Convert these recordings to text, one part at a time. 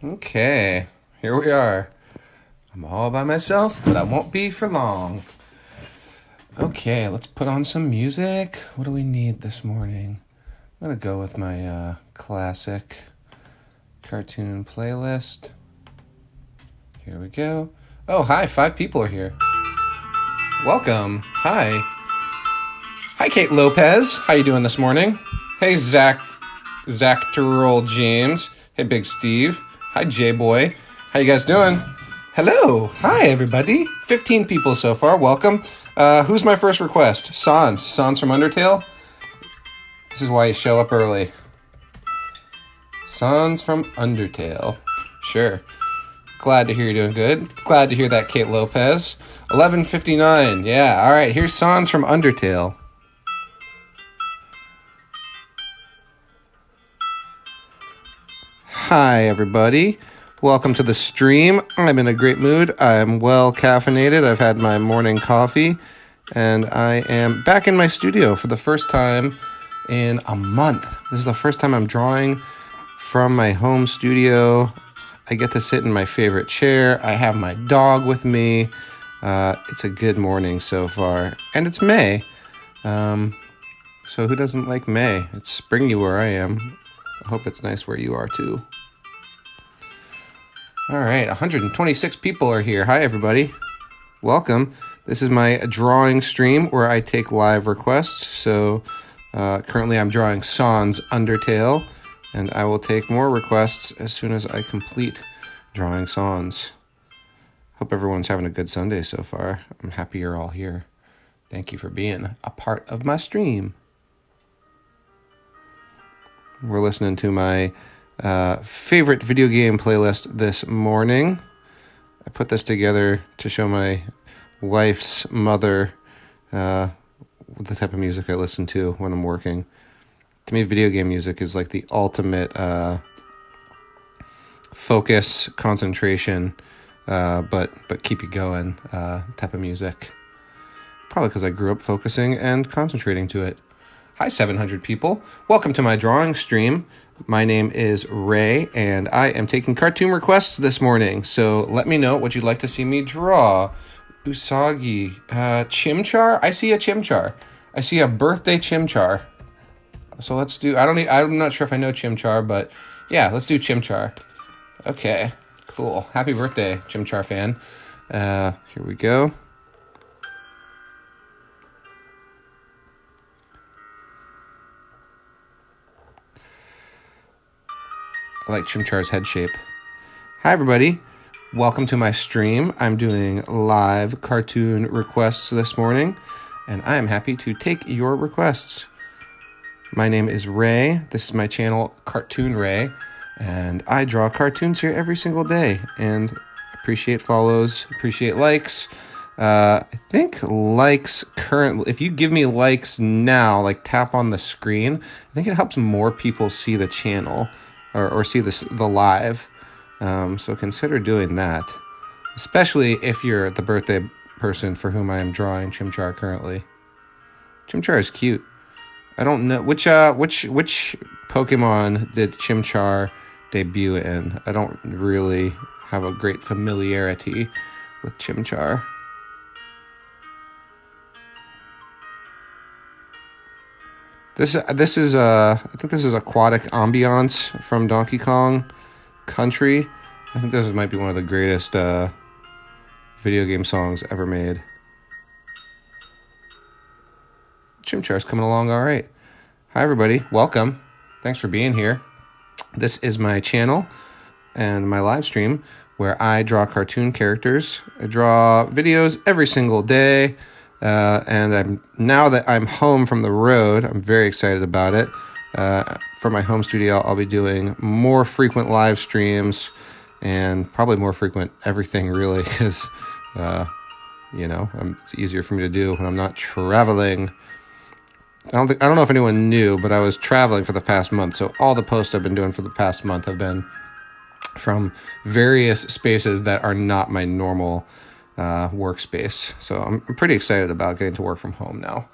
Okay, here we are. I'm all by myself, but I won't be for long. Okay, let's put on some music. What do we need this morning? I'm gonna go with my classic cartoon playlist. Here we go. Oh, hi, 5 people are here. Welcome. Hi. Hi, Kate Lopez. How you doing this morning? Hey, Zach Terrell James. Hey, Big Steve. Hi, J-Boy. How you guys doing? Hello. Hi, everybody. 15 people so far. Welcome. Who's my first request? Sans. Sans from Undertale. This is why you show up early. Sans from Undertale. Sure. Glad to hear you're doing good. Glad to hear that, Kate Lopez. 11:59. Yeah, all right. Here's Sans from Undertale. Hi, everybody. Welcome to the stream. I'm in a great mood. I'm well caffeinated. I've had my morning coffee, and I am back in my studio for the first time in a month. This is the first time I'm drawing from my home studio. I get to sit in my favorite chair. I have my dog with me. It's a good morning so far, and it's May. So who doesn't like May? It's springy where I am. I hope it's nice where you are too. All right, 126 people are here. Hi, everybody. Welcome. This is my drawing stream where I take live requests. So currently I'm drawing Sans Undertale, and I will take more requests as soon as I complete drawing Sans. Hope everyone's having a good Sunday so far. I'm happy you're all here. Thank you for being a part of my stream. We're listening to my favorite video game playlist this morning. I put this together to show my wife's mother the type of music I listen to when I'm working. To me, video game music is like the ultimate focus, concentration, but keep you going type of music. Probably because I grew up focusing and concentrating to it. Hi, 700 people. Welcome to my drawing stream. My name is Ray, and I am taking cartoon requests this morning. So let me know what you'd like to see me draw. Usagi. Chimchar? I see a Chimchar. I see a birthday Chimchar. So let's do... I'm not sure if I know Chimchar, but yeah, let's do Chimchar. Okay, cool. Happy birthday, Chimchar fan. Here we go. I like Chimchar's head shape. Hi, everybody. Welcome to my stream. I'm doing live cartoon requests this morning, and I am happy to take your requests. My name is Ray. This is my channel, Cartoon Ray, and I draw cartoons here every single day, and appreciate follows, appreciate likes. I think likes currently, if you give me likes now, like tap on the screen, I think it helps more people see the channel. Or see the live, so consider doing that, especially if you're the birthday person for whom I am drawing Chimchar currently. Chimchar is cute. I don't know which Pokemon did Chimchar debut in. I don't really have a great familiarity with Chimchar. This is I think this is Aquatic Ambiance from Donkey Kong Country. I think this might be one of the greatest video game songs ever made. Chimchar's coming along all right. Hi, everybody. Welcome. Thanks for being here. This is my channel and my live stream where I draw cartoon characters. I draw videos every single day. And now that I'm home from the road, I'm very excited about it. For my home studio, I'll be doing more frequent live streams and probably more frequent everything, really, because, it's easier for me to do when I'm not traveling. I don't know if anyone knew, but I was traveling for the past month, so all the posts I've been doing for the past month have been from various spaces that are not my normal workspace. So I'm pretty excited about getting to work from home now.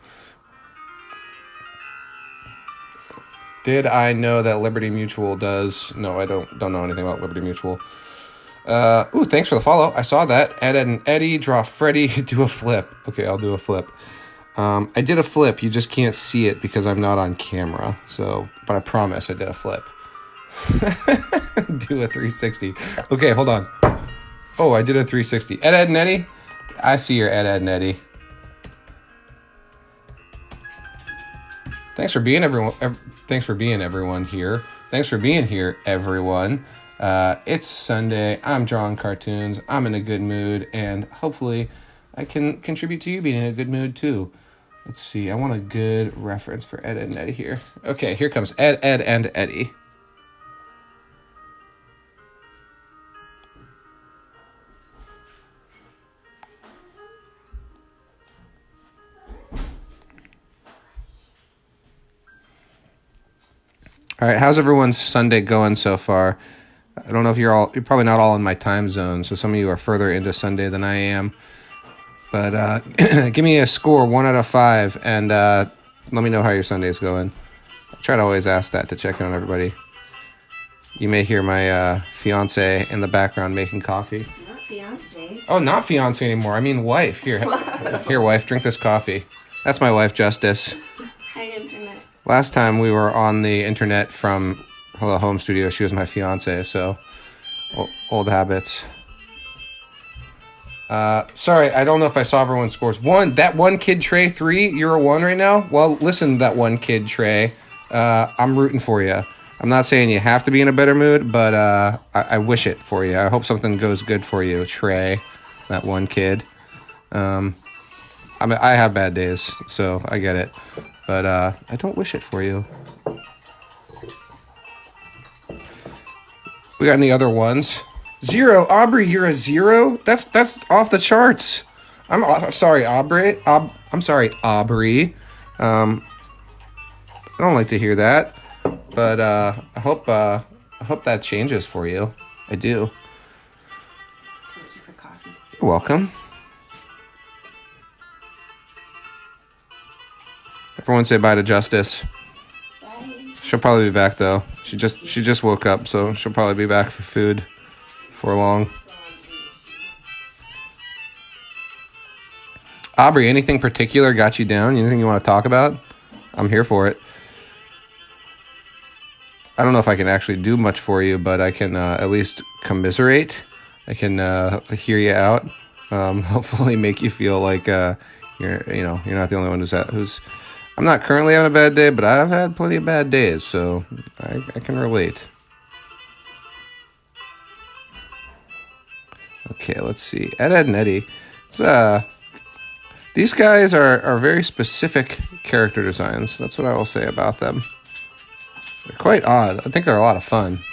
Did I know that Liberty Mutual does? No, I don't know anything about Liberty Mutual. Ooh, thanks for the follow. I saw that. Ed and Eddie, draw Freddy, do a flip. Okay, I'll do a flip. I did a flip. You just can't see it because I'm not on camera. So, but I promise I did a flip. Do a 360. Okay, hold on. Oh, I did a 360. Ed, and Eddie? I see your Ed, and Eddie. Thanks for being everyone. Thanks for being everyone here. Thanks for being here, everyone. It's Sunday. I'm drawing cartoons. I'm in a good mood, and hopefully I can contribute to you being in a good mood too. Let's see. I want a good reference for Ed, and Eddie here. Okay, here comes Ed, and Eddie. All right, how's everyone's Sunday going so far? I don't know if you're probably not all in my time zone, so some of you are further into Sunday than I am. But give me a score, 1 out of 5, and let me know how your Sunday's going. I try to always ask that to check in on everybody. You may hear my fiance in the background making coffee. Not fiance. Oh, not fiance anymore. I mean wife. Here, here, wife, drink this coffee. That's my wife, Justice. Hi, Internet. Last time we were on the internet from Hello Home Studio, she was my fiance, so old habits. Sorry, I don't know if I saw everyone's scores. That one kid, Trey, 3, you're a 1 right now? Well, listen, that one kid, Trey. I'm rooting for you. I'm not saying you have to be in a better mood, but I wish it for you. I hope something goes good for you, Trey, that one kid. I mean, I have bad days, so I get it. But I don't wish it for you. We got any other ones? 0. Aubrey, you're a 0? That's off the charts. I'm sorry, Aubrey. I'm sorry, Aubrey. I don't like to hear that, but I hope that changes for you. I do. Thank you for coffee. You're welcome. Everyone say bye to Justice. Bye. She'll probably be back though. She just woke up, so she'll probably be back for food for long. Aubrey, anything particular got you down? Anything you want to talk about? I'm here for it. I don't know if I can actually do much for you, but I can at least commiserate. I can hear you out. Hopefully, make you feel like you're not the only one who's. I'm not currently having a bad day, but I've had plenty of bad days, so I can relate. Okay, let's see. Ed, and Eddie. These guys are very specific character designs. That's what I will say about them. They're quite odd. I think they're a lot of fun.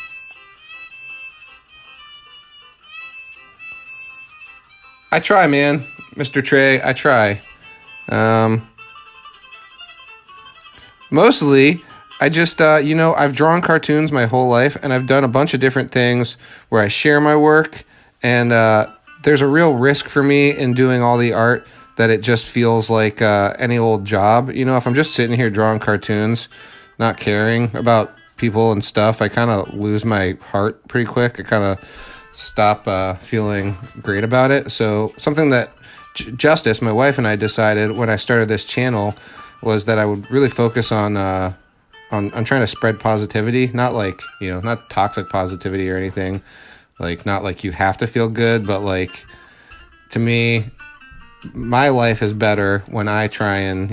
I try, man. Mr. Trey, I try. Mostly, I just, I've drawn cartoons my whole life, and I've done a bunch of different things where I share my work, and there's a real risk for me in doing all the art that it just feels like any old job. You know, if I'm just sitting here drawing cartoons, not caring about people and stuff, I kind of lose my heart pretty quick. I kind of stop feeling great about it. So something that Justice, my wife, and I decided when I started this channel was that I would really focus on trying to spread positivity, not like, not toxic positivity or anything, like not like you have to feel good, but like to me, my life is better when I try and,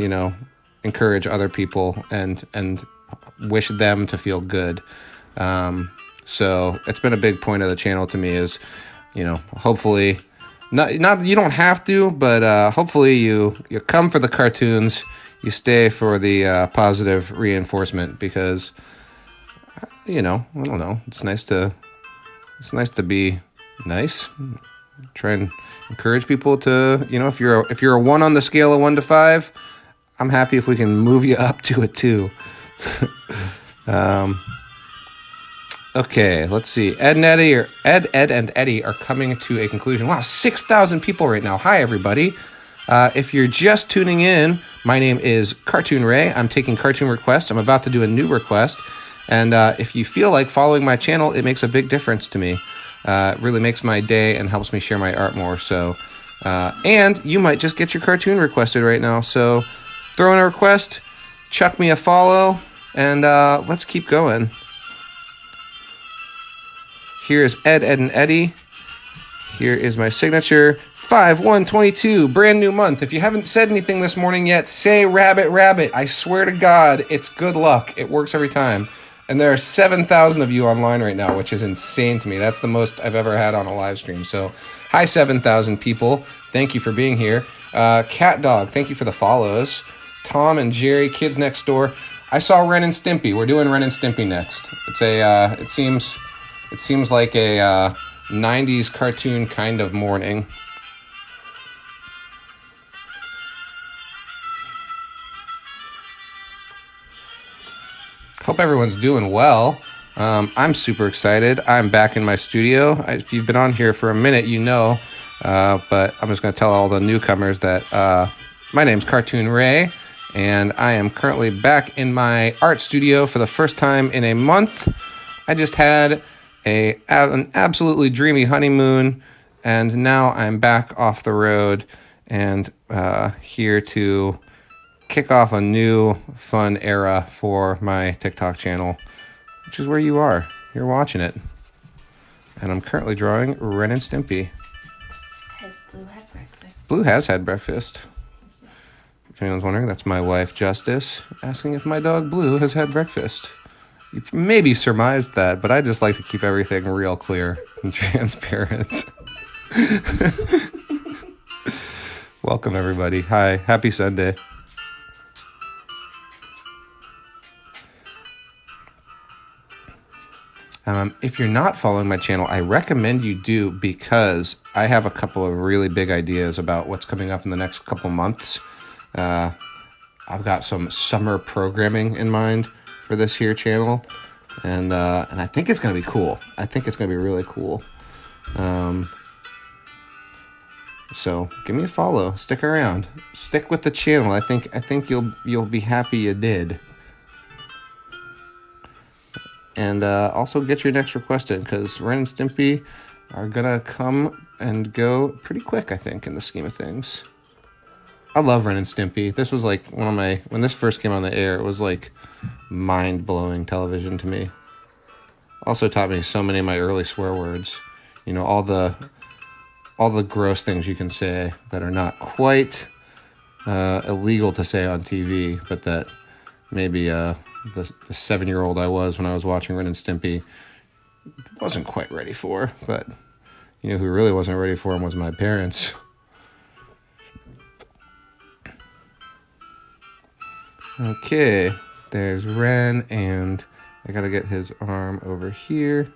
encourage other people and wish them to feel good. So it's been a big point of the channel to me is, hopefully not you don't have to, but hopefully you come for the cartoons, you stay for the positive reinforcement because, I don't know. It's nice to be nice. Try and encourage people to, if you're a 1 on the scale of 1 to 5, I'm happy if we can move you up to a 2. Okay, let's see. Ed and Eddie are coming to a conclusion. Wow, 6,000 people right now. Hi, everybody. If you're just tuning in, my name is Cartoon Ray. I'm taking cartoon requests. I'm about to do a new request. And if you feel like following my channel, it makes a big difference to me. It really makes my day and helps me share my art more. So, and you might just get your cartoon requested right now. So throw in a request, chuck me a follow, and let's keep going. Here's Ed, and Eddie. Here is my signature. 5/1/22, brand new month. If you haven't said anything this morning yet, say rabbit, rabbit. I swear to God, it's good luck. It works every time. And there are 7,000 of you online right now, which is insane to me. That's the most I've ever had on a live stream. So, hi 7,000 people. Thank you for being here. Cat Dog, thank you for the follows. Tom and Jerry, Kids Next Door. I saw Ren and Stimpy. We're doing Ren and Stimpy next. It's a. It seems like a 90s cartoon kind of morning. Hope everyone's doing well. I'm super excited. I'm back in my studio. If you've been on here for a minute, you know. But I'm just going to tell all the newcomers that my name's Cartoon Ray, and I am currently back in my art studio for the first time in a month. I just had an absolutely dreamy honeymoon, and now I'm back off the road and here to kick off a new fun era for my TikTok channel, which is where you are. You're watching it. And I'm currently drawing Ren and Stimpy. Has Blue had breakfast? Blue has had breakfast. If anyone's wondering, that's my wife, Justice, asking if my dog Blue has had breakfast. You maybe surmised that, but I just like to keep everything real clear and transparent. Welcome, everybody. Hi. Happy Sunday. If you're not following my channel, I recommend you do, because I have a couple of really big ideas about what's coming up in the next couple months. I've got some summer programming in mind for this here channel, and I think it's going to be cool. I think it's going to be really cool. So give me a follow. Stick around. Stick with the channel. I think you'll be happy you did. And also get your next request in, because Ren and Stimpy are gonna come and go pretty quick, I think, in the scheme of things. I love Ren and Stimpy. This was like when this first came on the air, it was like mind-blowing television to me. Also taught me so many of my early swear words. You know, all the gross things you can say that are not quite illegal to say on TV, but that maybe the 7-year-old I was when I was watching Ren and Stimpy wasn't quite ready for. But you know who really wasn't ready for him was my parents. Okay, there's Ren, and I gotta get his arm over here.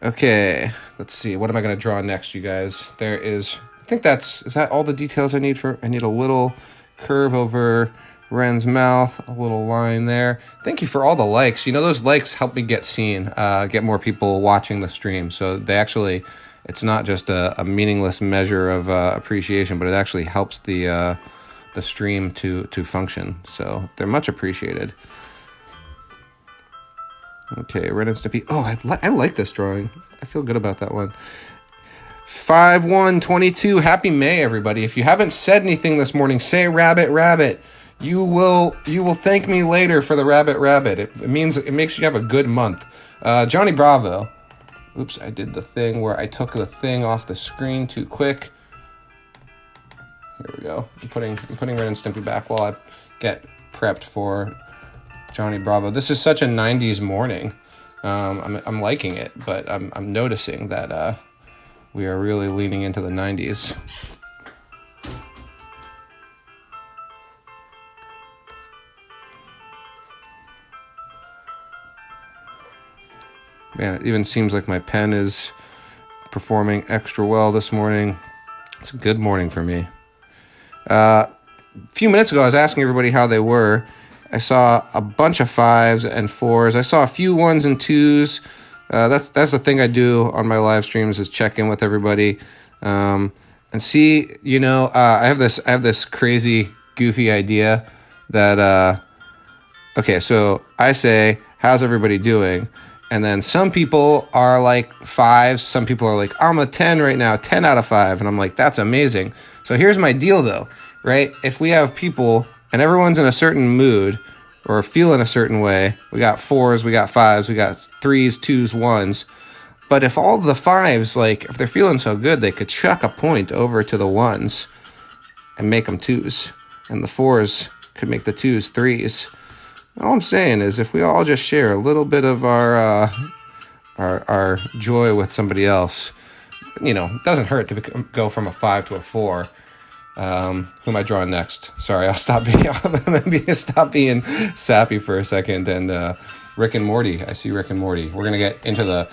Okay, let's see. What am I gonna draw next, you guys? Is that all the details I need I need a little curve over Ren's mouth, a little line there. Thank you for all the likes. You know, those likes help me get seen, get more people watching the stream. So it's not just a meaningless measure of appreciation, but it actually helps the stream to function. So they're much appreciated. Okay, Ren and Stimpy. Oh, I like this drawing. I feel good about that one. 5/1/22. Happy May, everybody. If you haven't said anything this morning, say rabbit, rabbit. You will thank me later for the rabbit, rabbit. It makes you have a good month. Johnny Bravo. Oops, I did the thing where I took the thing off the screen too quick. Here we go. I'm putting Ren and Stimpy back while I get prepped for Johnny Bravo. This is such a 90s morning. I'm liking it, but I'm noticing that we are really leaning into the 90s. Man, it even seems like my pen is performing extra well this morning. It's a good morning for me. A few minutes ago, I was asking everybody how they were. I saw a bunch of 5s and 4s. I saw a few 1s and 2s. That's the thing I do on my live streams, is check in with everybody. And see, I have this crazy, goofy idea that, okay, so I say, how's everybody doing? And then some people are like 5s. Some people are like, I'm a 10 right now, 10 out of 5. And I'm like, that's amazing. So here's my deal though, right? If we have people and everyone's in a certain mood or feeling a certain way, we got 4s, we got 5s, we got 3s, 2s, 1s. But if all the 5s, like, if they're feeling so good, they could chuck a point over to the 1s and make them 2s. And the 4s could make the 2s 3s. All I'm saying is if we all just share a little bit of our joy with somebody else, it doesn't hurt to go from a 5 to a 4. Who am I drawing next? Sorry, I'll stop being sappy for a second. And Rick and Morty. I see Rick and Morty. We're gonna get into the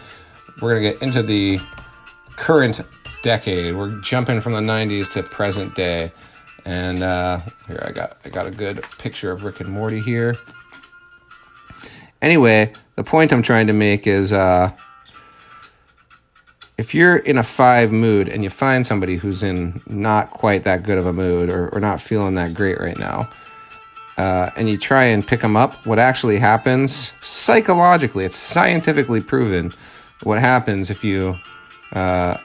current decade. We're jumping from the 90s to present day. And here I got a good picture of Rick and Morty here. Anyway, the point I'm trying to make is if you're in a 5 mood and you find somebody who's in not quite that good of a mood or not feeling that great right now, and you try and pick them up, what actually happens psychologically, it's scientifically proven, what happens if you try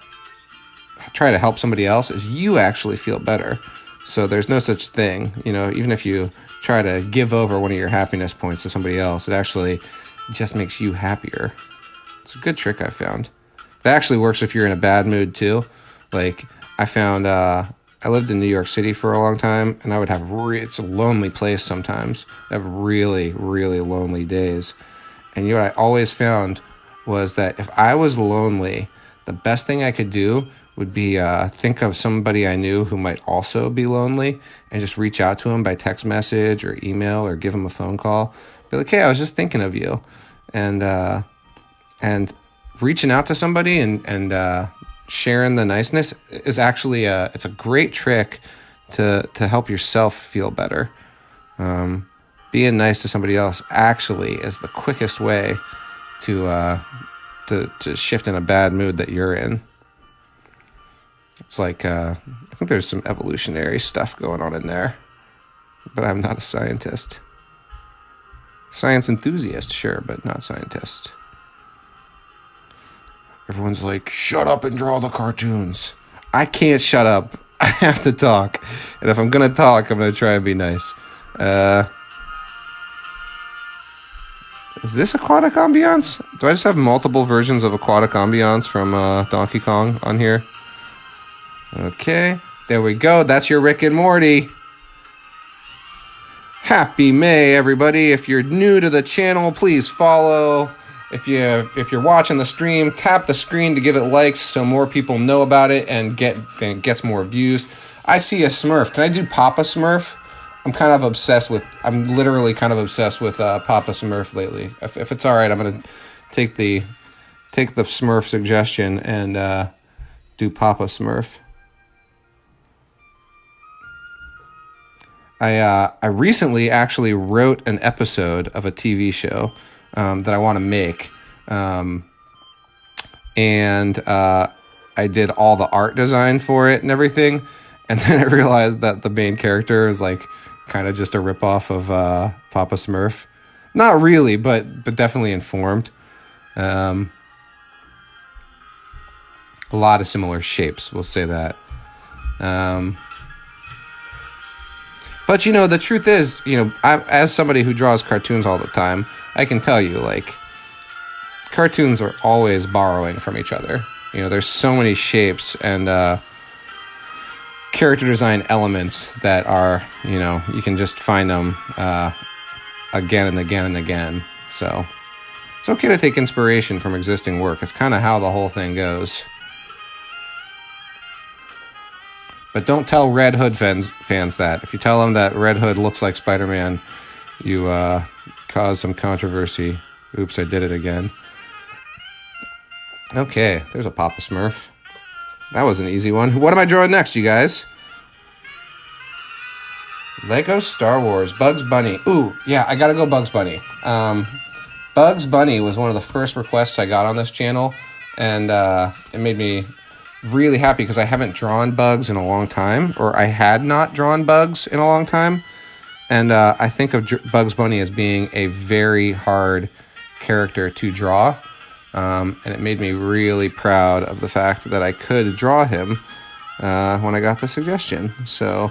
to help somebody else is you actually feel better. So there's no such thing, even if you try to give over one of your happiness points to somebody else, it actually just makes you happier. It's a good trick I found. That actually works if you're in a bad mood too. Like I found, I lived in New York City for a long time, and I would have, it's a lonely place sometimes. I have really, really lonely days. And what I always found was that if I was lonely, the best thing I could do would be think of somebody I knew who might also be lonely and just reach out to him by text message or email or give him a phone call. Be like, hey, I was just thinking of you. And reaching out to somebody and sharing the niceness is actually it's a great trick to help yourself feel better. Being nice to somebody else actually is the quickest way to shift in a bad mood that you're in. It's like, I think there's some evolutionary stuff going on in there, but I'm not a scientist. Science enthusiast, sure, but not scientist. Everyone's like, shut up and draw the cartoons. I can't shut up. I have to talk. And if I'm going to talk, I'm going to try and be nice. Is this Aquatic Ambiance? Do I just have multiple versions of Aquatic Ambiance from Donkey Kong on here? Okay, there we go. That's your Rick and Morty. Happy May, everybody. If you're new to the channel, please follow. If you're watching the stream, tap the screen to give it likes so more people know about it and it gets more views. I see a Smurf. Can I do Papa Smurf? I'm literally kind of obsessed with Papa Smurf lately. If it's all right, I'm gonna take the Smurf suggestion and do Papa Smurf. I recently actually wrote an episode of a TV show that I want to make, and I did all the art design for it and everything, and then I realized that the main character is like kind of just a ripoff of Papa Smurf. Not really, but definitely informed. A lot of similar shapes, we'll say that. But, the truth is, as somebody who draws cartoons all the time, I can tell you, like, cartoons are always borrowing from each other. There's so many shapes and character design elements that are, you can just find them again and again and again. So it's okay to take inspiration from existing work. It's kind of how the whole thing goes. But don't tell Red Hood fans that. If you tell them that Red Hood looks like Spider-Man, you cause some controversy. Oops, I did it again. Okay, there's a Papa Smurf. That was an easy one. What am I drawing next, you guys? Lego Star Wars, Bugs Bunny. Ooh, yeah, I gotta go Bugs Bunny. Bugs Bunny was one of the first requests I got on this channel, and it made me really happy because I haven't drawn bugs in a long time, or I had not drawn bugs in a long time. And I think of Bugs Bunny as being a very hard character to draw. And it made me really proud of the fact that I could draw him when I got the suggestion. So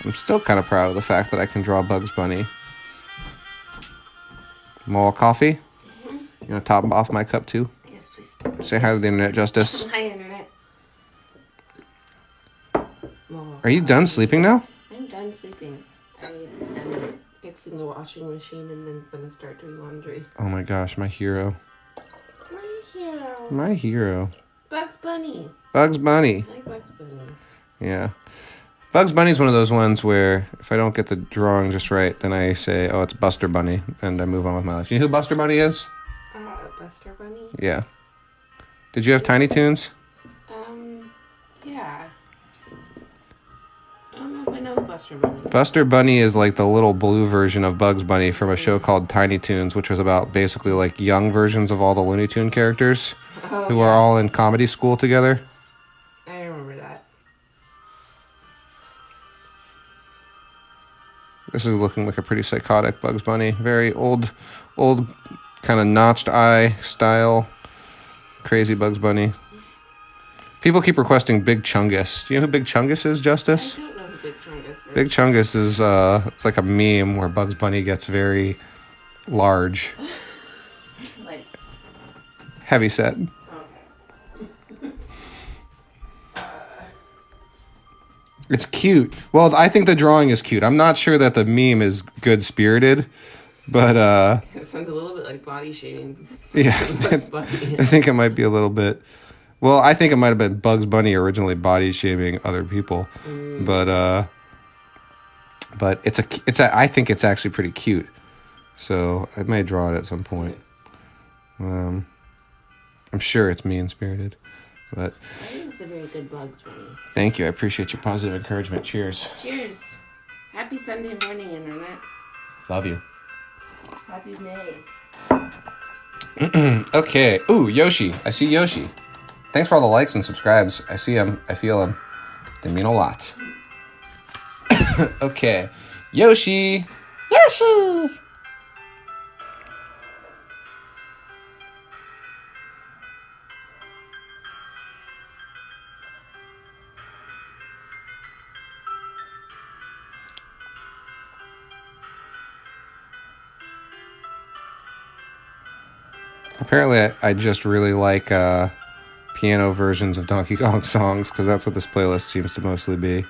I'm still kind of proud of the fact that I can draw Bugs Bunny. More coffee? Mm-hmm. You want to top off my cup too? Yes, please. Say hi to the internet, Justice. Hi, internet. Are you done sleeping now? I'm done sleeping. I am fixing the washing machine and then gonna start doing laundry. Oh my gosh, my hero. My hero. My hero. Bugs Bunny. Bugs Bunny. I like Bugs Bunny. Yeah. Bugs Bunny's one of those ones where if I don't get the drawing just right, then I say, oh, it's Buster Bunny, and I move on with my life. You know who Buster Bunny is? Buster Bunny? Yeah. Did you have Tiny Toons? Yeah. I don't know if I know who Buster Bunny is. Buster Bunny is like the little blue version of Bugs Bunny from a show called Tiny Toons, which was about basically like young versions of all the Looney Tune characters who are all in comedy school together. I remember that. This is looking like a pretty psychotic Bugs Bunny. Very old kind of notched eye style. Crazy Bugs Bunny. People keep requesting Big Chungus. Do you know who Big Chungus is, Justice? I don't know who Big Chungus is. Big Chungus is, it's like a meme where Bugs Bunny gets very large. Like. Heavy set. Okay. It's cute. Well, I think the drawing is cute. I'm not sure that the meme is good-spirited, but, It sounds a little bit like body shaming. yeah. Bugs Bunny. I think it might be a little bit. Well, I think it might have been Bugs Bunny originally body shaming other people, but I think it's actually pretty cute. So I may draw it at some point. I'm sure it's mean-spirited, but I think it's a very good Bugs Bunny. thank you. I appreciate your positive encouragement. Cheers. Cheers. Happy Sunday morning, internet. Love you. Happy May. Okay. Ooh, Yoshi. I see Yoshi. Thanks for all the likes and subscribes. I see them. I feel them. They mean a lot. Okay. Yoshi. Yoshi. Apparently, I just really like piano versions of Donkey Kong songs, because that's what this playlist seems to mostly be.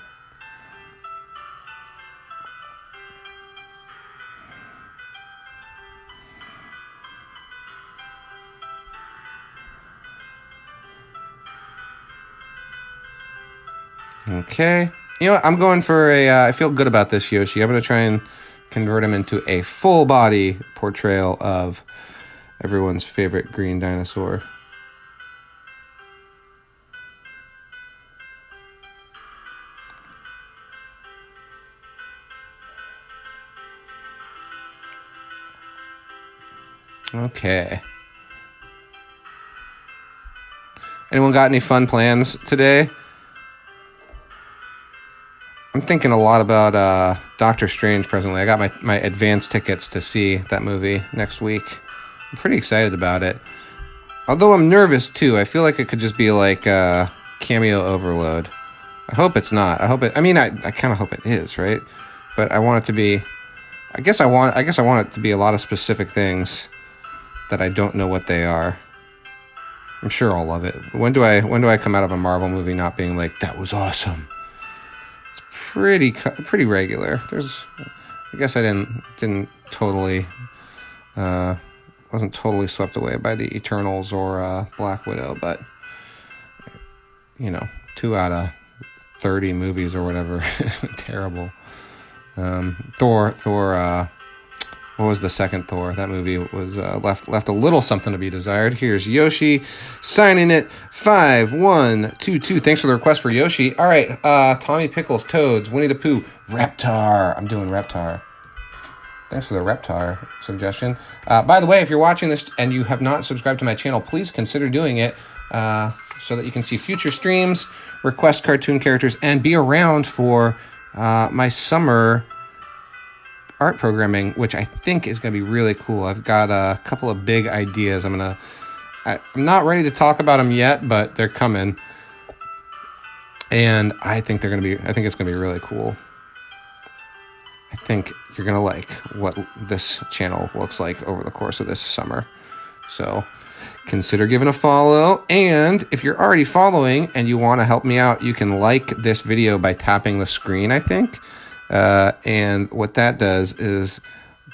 Okay. You know what? I'm going for I feel good about this Yoshi. I'm going to try and convert him into a full body portrayal of everyone's favorite green dinosaur. Okay. Anyone got any fun plans today? I'm thinking a lot about Doctor Strange presently. I got my advance tickets to see that movie next week. I'm pretty excited about it. Although I'm nervous too. I feel like it could just be like cameo overload. I hope it's not. I kind of hope it is, right? But I want it to be I guess I want it to be a lot of specific things that I don't know what they are. I'm sure I'll love it. When do I come out of a Marvel movie not being like, that was awesome? It's pretty regular. I guess I didn't totally wasn't totally swept away by the Eternals or Black Widow, but 2 out of 30 movies or whatever, terrible. Thor. What was the second Thor? That movie was left a little something to be desired. Here's Yoshi signing it 5122. Thanks for the request for Yoshi. All right, Tommy Pickles, Toads, Winnie the Pooh, Reptar. I'm doing Reptar. Thanks for the Reptar suggestion. By the way, if you're watching this and you have not subscribed to my channel, please consider doing it so that you can see future streams, request cartoon characters, and be around for my summer art programming, which I think is going to be really cool. I've got a couple of big ideas. I'm not ready to talk about them yet, but they're coming. And I think it's going to be really cool. I think you're going to like what this channel looks like over the course of this summer. So consider giving a follow. And if you're already following and you want to help me out, you can like this video by tapping the screen, I think. And what that does is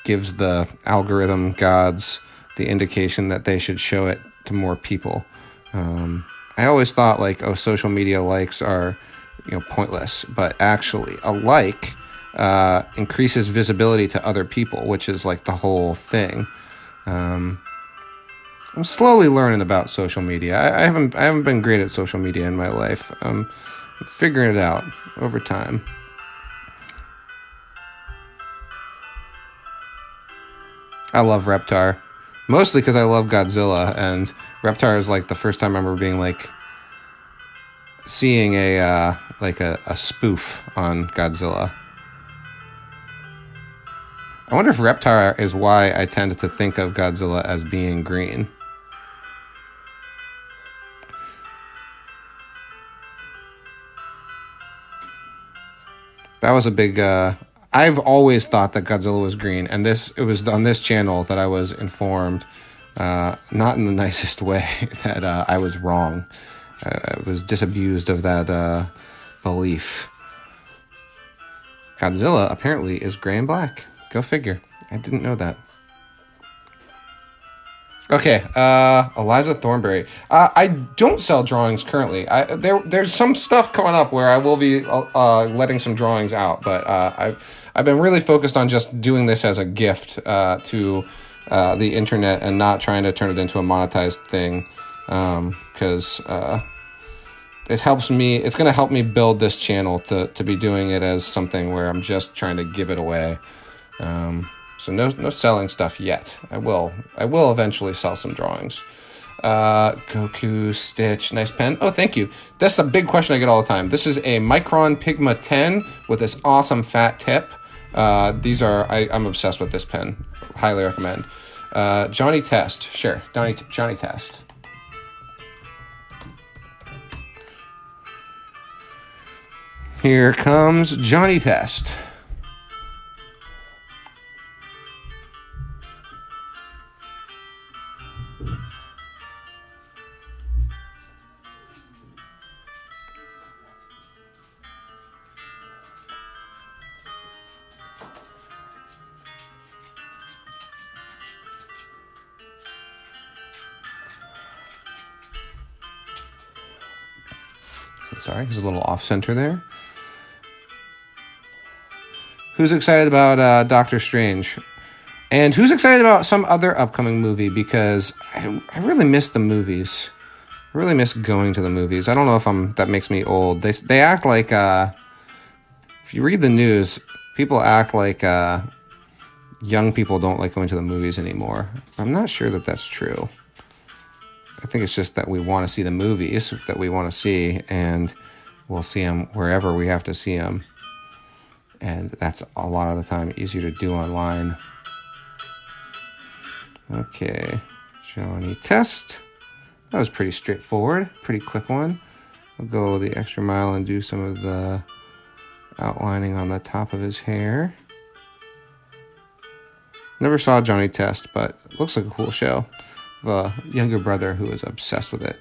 gives the algorithm gods the indication that they should show it to more people. I always thought like, oh, social media likes are, pointless, but actually a like increases visibility to other people, which is like the whole thing. I'm slowly learning about social media. I haven't been great at social media in my life. I'm figuring it out over time. I love Reptar, mostly because I love Godzilla, and Reptar is like the first time I remember being like seeing a spoof on Godzilla. I wonder if Reptar is why I tend to think of Godzilla as being green. That was a big... I've always thought that Godzilla was green, and it was on this channel that I was informed, not in the nicest way, that I was wrong. I was disabused of that belief. Godzilla apparently is gray and black. Go figure. I didn't know that. Okay, Eliza Thornberry. I don't sell drawings currently. There's some stuff coming up where I will be letting some drawings out, but I've been really focused on just doing this as a gift to the internet and not trying to turn it into a monetized thing, because it helps me. It's going to help me build this channel to be doing it as something where I'm just trying to give it away. So no selling stuff yet. I will eventually sell some drawings. Goku, Stitch, nice pen. Oh, thank you. That's a big question I get all the time. This is a Micron Pigma 10 with this awesome fat tip. I'm obsessed with this pen. Highly recommend. Johnny Test. Sure, Johnny Test. Here comes Johnny Test. Sorry, he's a little off-center there. Who's excited about Doctor Strange? And who's excited about some other upcoming movie? Because I really miss the movies. I really miss going to the movies. I don't know if that makes me old. They act like, if you read the news, people act like young people don't like going to the movies anymore. I'm not sure that that's true. I think it's just that we want to see the movies that we want to see, and we'll see them wherever we have to see them. And that's a lot of the time easier to do online. Okay, Johnny Test. That was pretty straightforward, pretty quick one. I'll go the extra mile and do some of the outlining on the top of his hair. Never saw Johnny Test, but it looks like a cool show. A younger brother who was obsessed with it,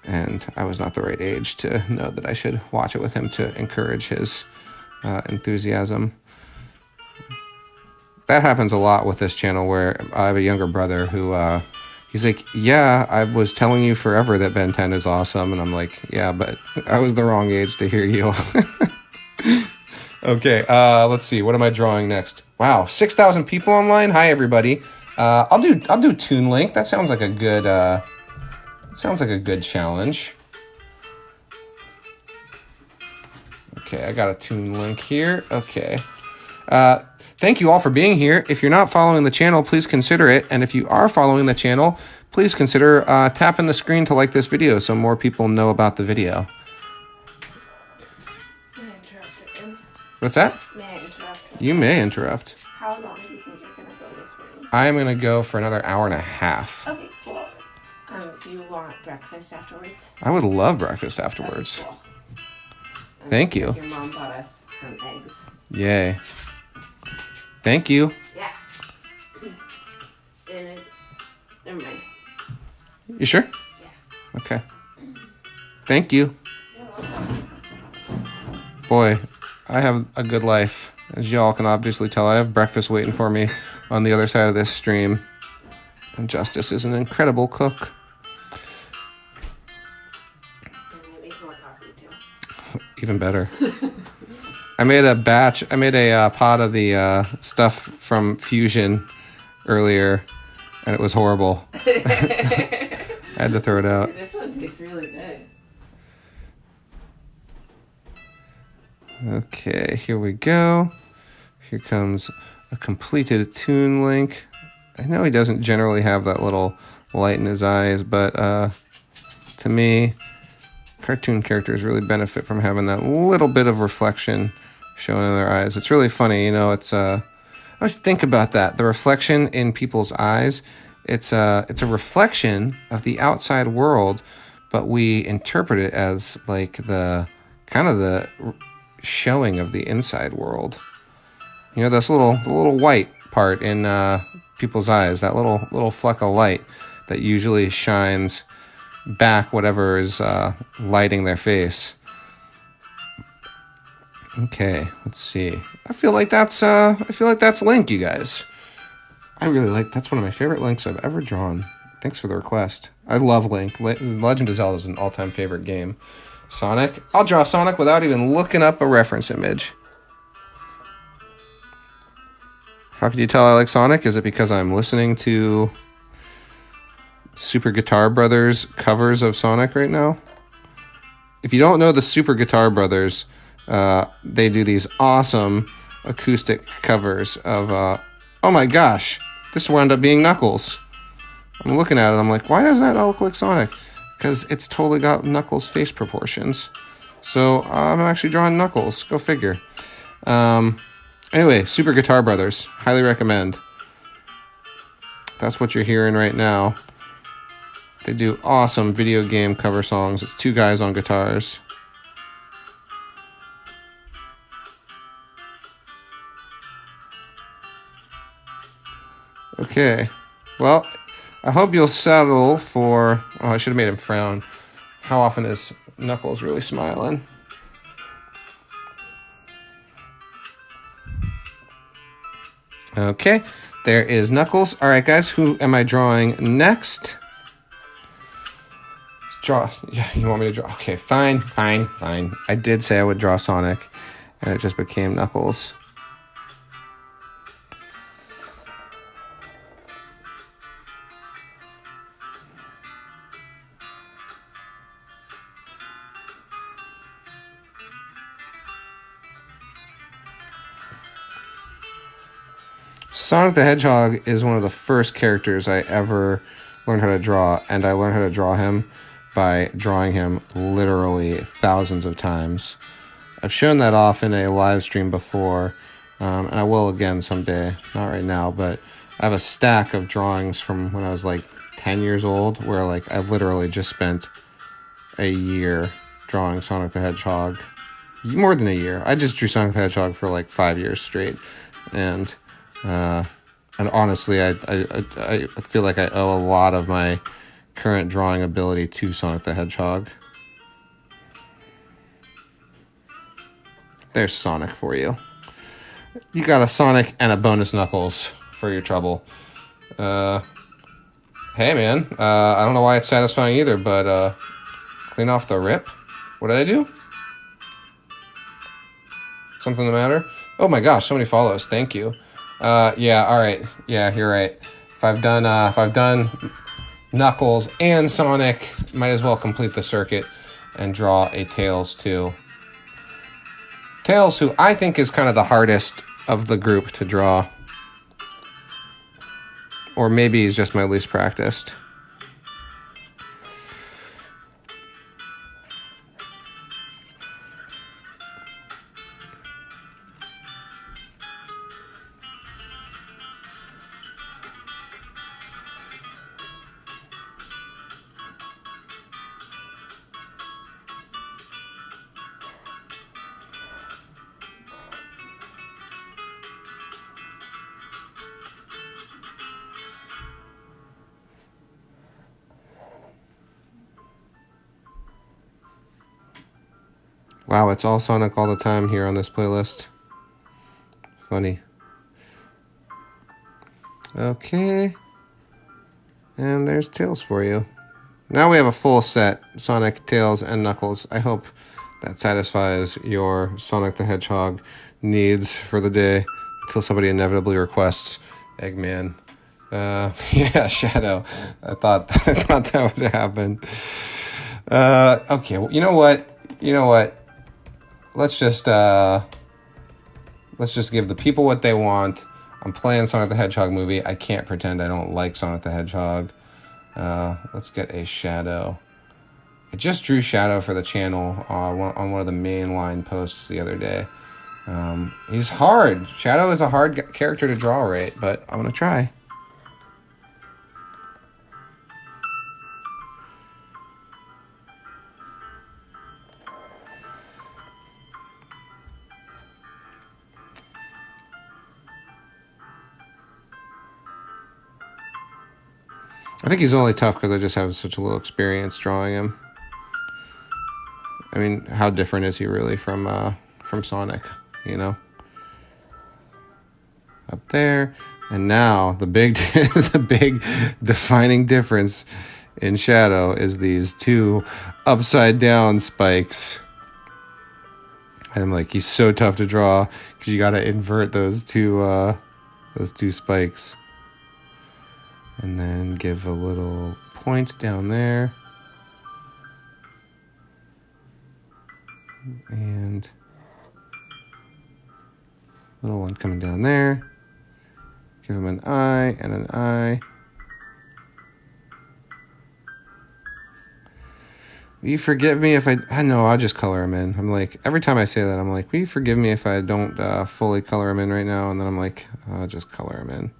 and I was not the right age to know that I should watch it with him to encourage his enthusiasm. That happens a lot with this channel, where I have a younger brother who he's like, yeah, I was telling you forever that Ben 10 is awesome, and I'm like, yeah, but I was the wrong age to hear you. Okay, let's see, what am I drawing next? Wow, 6,000 people online. Hi everybody. I'll do Toon Link. That sounds like a good challenge. Okay, I got a Toon Link here. Okay. thank you all for being here. If you're not following the channel, please consider it. And if you are following the channel, please consider tapping the screen to like this video so more people know about the video. May I interrupt again? What's that? May I interrupt? You may interrupt. How long do you think you're gonna go this morning? I'm going to go for another hour and a half. Okay, cool. Do you want breakfast afterwards? I would love breakfast afterwards. Cool. Thank you. Your mom bought us some eggs. Yay. Thank you. Yeah. And it, never mind. You sure? Yeah. Okay. Thank you. You're welcome. Boy, I have a good life. As y'all can obviously tell, I have breakfast waiting for me on the other side of this stream. And Justice is an incredible cook. And I make more coffee too. Even better. I made a pot of the stuff from Fusion earlier, and it was horrible. I had to throw it out. This one tastes really good. Okay, here we go. Here comes a completed toon link. I know he doesn't generally have that little light in his eyes, but to me, cartoon characters really benefit from having that little bit of reflection showing in their eyes. It's really funny, you know. It's I always think about that. The reflection in people's eyes. It's a reflection of the outside world, but we interpret it as like the kind of the showing of the inside world. You know, this little white part in people's eyes, that little fleck of light that usually shines back whatever is lighting their face. Okay, let's see. I feel like that's Link, you guys. That's one of my favorite Links I've ever drawn. Thanks for the request. I love Link. Legend of Zelda is an all-time favorite game. Sonic. I'll draw Sonic without even looking up a reference image. How can you tell I like Sonic? Is it because I'm listening to Super Guitar Brothers covers of Sonic right now? If you don't know the Super Guitar Brothers, they do these awesome acoustic covers of, oh my gosh, this wound up being Knuckles. I'm looking at it, I'm like, why does that not look like Sonic? Because it's totally got Knuckles' face proportions. So I'm actually drawing Knuckles, go figure. Anyway, Super Guitar Brothers, highly recommend. That's what you're hearing right now. They do awesome video game cover songs. It's two guys on guitars. Okay, well, I hope you'll settle for... Oh, I should have made him frown. How often is Knuckles really smiling? Okay, there is Knuckles. All right, guys, who am I drawing next? Draw. Yeah, you want me to draw? Okay, fine. I did say I would draw Sonic, and it just became Knuckles. Sonic the Hedgehog is one of the first characters I ever learned how to draw, and I learned how to draw him by drawing him literally thousands of times. I've shown that off in a live stream before, and I will again someday, not right now, but I have a stack of drawings from when I was like 10 years old, where like I literally just spent a year drawing Sonic the Hedgehog. More than a year. I just drew Sonic the Hedgehog for like 5 years straight, and honestly, I feel like I owe a lot of my current drawing ability to Sonic the Hedgehog. There's Sonic for you. You got a Sonic and a bonus Knuckles for your trouble. Hey man, I don't know why it's satisfying either, but clean off the rip. What did I do? Something the matter? Oh my gosh, so many follows. Thank you. Yeah, all right. Yeah, you're right. If I've done Knuckles and Sonic, might as well complete the circuit and draw a Tails too. Tails, who I think is kind of the hardest of the group to draw. Or maybe he's just my least practiced. Wow, it's all Sonic all the time here on this playlist. Funny. Okay. And there's Tails for you. Now we have a full set, Sonic, Tails, and Knuckles. I hope that satisfies your Sonic the Hedgehog needs for the day until somebody inevitably requests Eggman. Yeah, Shadow. I thought that would happen. Okay, well, you know what? Let's just give the people what they want. I'm playing Sonic the Hedgehog movie. I can't pretend I don't like Sonic the Hedgehog. Let's get a Shadow. I just drew Shadow for the channel on one of the mainline posts the other day. He's hard. Shadow is a hard character to draw right, but I'm going to try. I think he's only tough because I just have such a little experience drawing him. I mean, how different is he really from Sonic, you know? Up there. And now the big the big defining difference in Shadow is these two upside down spikes. And like, he's so tough to draw because you got to invert those two spikes. And then give a little point down there. And little one coming down there. Give him an eye and an eye. Will you forgive me if I know, I'll just color him in. I'm like, every time I say that, I'm like, will you forgive me if I don't fully color him in right now? And then I'm like, I'll just color him in.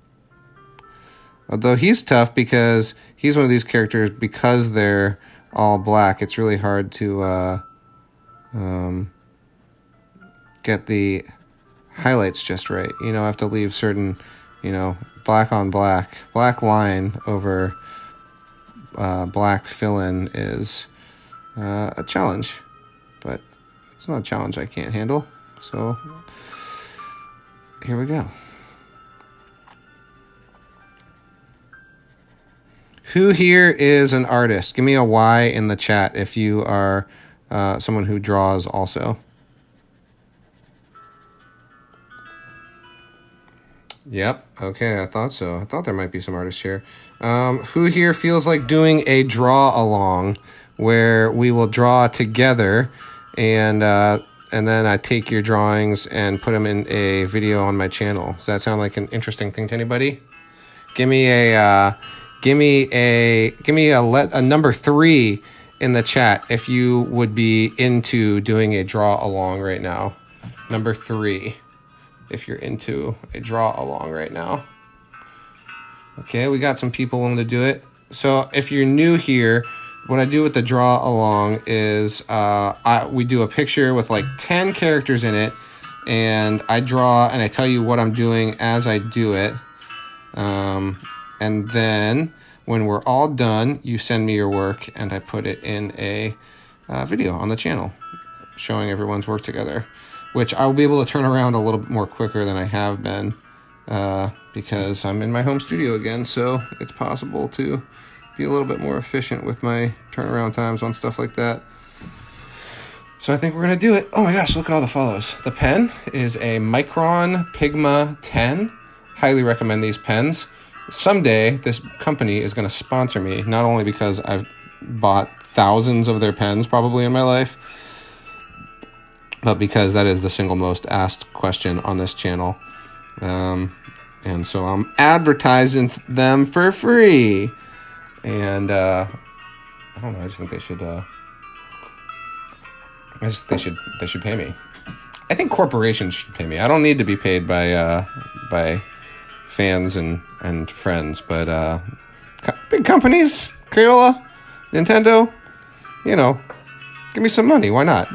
Although he's tough because he's one of these characters, because they're all black, it's really hard to get the highlights just right. You know, I have to leave certain, you know, black on black line over black fill-in is a challenge. But it's not a challenge I can't handle. So here we go. Who here is an artist? Give me a Y in the chat if you are someone who draws also. Yep. Okay, I thought so. I thought there might be some artists here. Who here feels like doing a draw along where we will draw together and then I take your drawings and put them in a video on my channel? Does that sound like an interesting thing to anybody? Give me a number 3 in the chat if you would be into doing a draw along right now. Number 3, if you're into a draw along right now. Okay, we got some people willing to do it. So if you're new here, what I do with the draw along is we do a picture with like 10 characters in it, and I draw and I tell you what I'm doing as I do it. And then when we're all done, you send me your work and I put it in a video on the channel showing everyone's work together, which I'll be able to turn around a little bit more quicker than I have been because I'm in my home studio again, so it's possible to be a little bit more efficient with my turnaround times on stuff like that. So I think we're going to do it. Oh my gosh, look at all the follows. The pen is a Micron Pigma 10. Highly recommend these pens. Someday, this company is going to sponsor me, not only because I've bought thousands of their pens probably in my life, but because that is the single most asked question on this channel. And so I'm advertising them for free. And I don't know, I just think they should they should pay me. I think corporations should pay me. I don't need to be paid by fans and friends, but big companies, Crayola, Nintendo, you know, give me some money. Why not?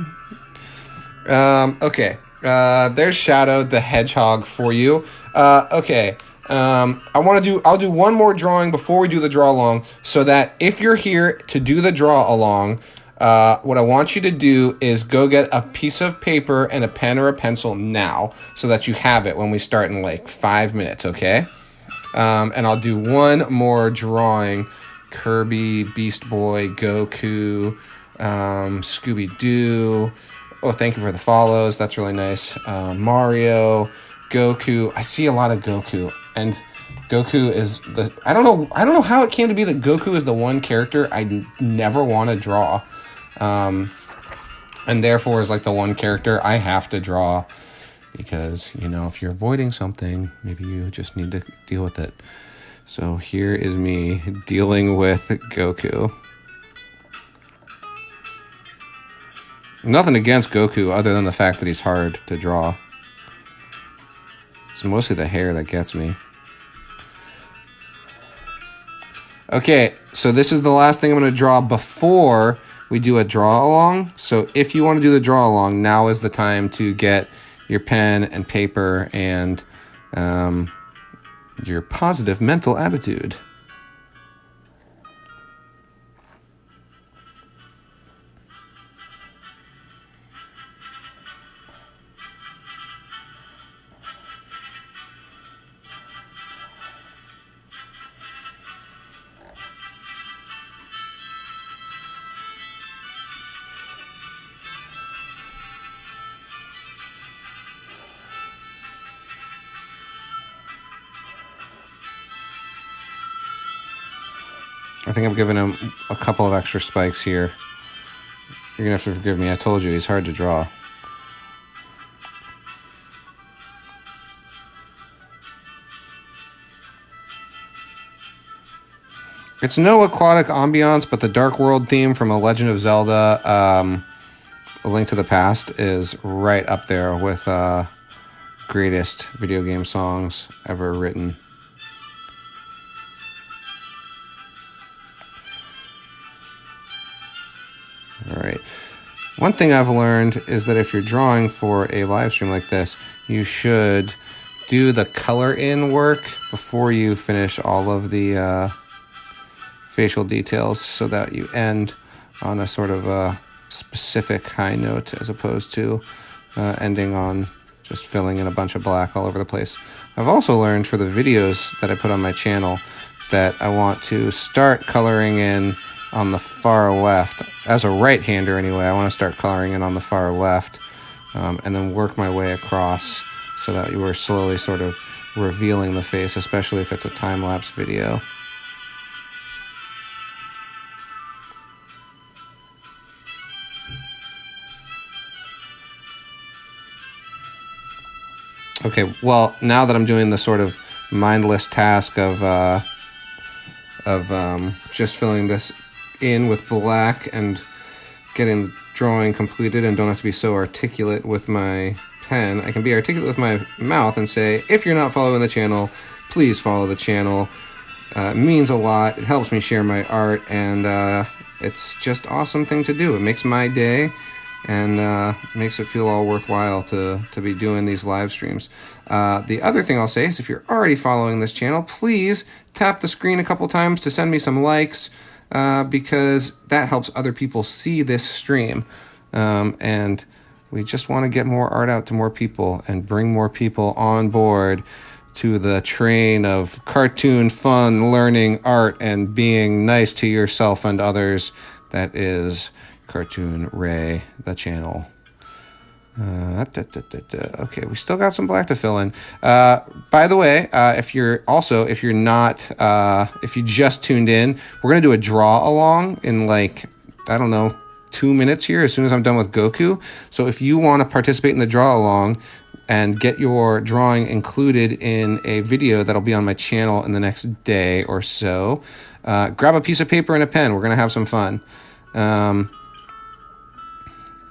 Okay. There's Shadow the Hedgehog for you. Okay. I'll do one more drawing before we do the draw along, so that if you're here to do the draw along, what I want you to do is go get a piece of paper and a pen or a pencil now, so that you have it when we start in like 5 minutes, okay? And I'll do one more drawing. Kirby, Beast Boy, Goku, Scooby-Doo. Oh, thank you for the follows. That's really nice. Mario, Goku. I see a lot of Goku. And Goku is the... I don't know how it came to be that Goku is the one character I never want to draw. And therefore is like the one character I have to draw. Because, you know, if you're avoiding something, maybe you just need to deal with it. So here is me dealing with Goku. Nothing against Goku other than the fact that he's hard to draw. It's mostly the hair that gets me. Okay, so this is the last thing I'm going to draw before we do a draw along. So if you want to do the draw along, now is the time to get your pen and paper and your positive mental attitude. I think I've given him a couple of extra spikes here. You're going to have to forgive me. I told you, he's hard to draw. It's no aquatic ambiance, but the Dark World theme from A Legend of Zelda, A Link to the Past, is right up there with greatest video game songs ever written. All right. One thing I've learned is that if you're drawing for a live stream like this, you should do the color in work before you finish all of the facial details, so that you end on a sort of a specific high note, as opposed to ending on just filling in a bunch of black all over the place. I've also learned for the videos that I put on my channel that I want to start coloring in on the far left. As a right-hander anyway, I want to start coloring in on the far left, and then work my way across so that you are slowly sort of revealing the face, especially if it's a time-lapse video. Okay, well, now that I'm doing the sort of mindless task of just filling this in with black and getting the drawing completed, and don't have to be so articulate with my pen, I can be articulate with my mouth and say, if you're not following the channel, please follow the channel. It means a lot. It helps me share my art, and it's just an awesome thing to do. It makes my day, and makes it feel all worthwhile to be doing these live streams. The other thing I'll say is, if you're already following this channel, please tap the screen a couple times to send me some likes, because that helps other people see this stream. And we just want to get more art out to more people and bring more people on board to the train of cartoon, fun, learning, art, and being nice to yourself and others. That is Cartoon Ray, the channel. Okay, we still got some black to fill in. By the way, if you just tuned in, we're gonna do a draw along in, like, I don't know, 2 minutes here as soon as I'm done with Goku. So if you want to participate in the draw along and get your drawing included in a video that'll be on my channel in the next day or so, grab a piece of paper and a pen. We're going to have some fun.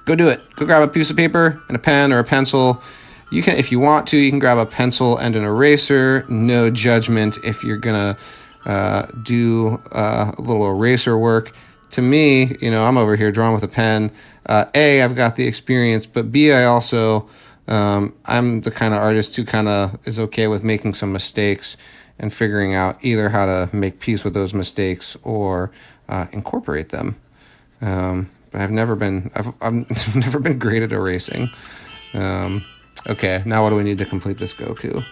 Go do it. Go grab a piece of paper and a pen or a pencil. You can, if you want to, you can grab a pencil and an eraser. No judgment if you're going to do a little eraser work. To me, you know, I'm over here drawing with a pen. A, I've got the experience, but B, I also, I'm the kind of artist who kind of is okay with making some mistakes and figuring out either how to make peace with those mistakes or incorporate them. I've never been never been great at erasing. Okay, now what do we need to complete this Goku?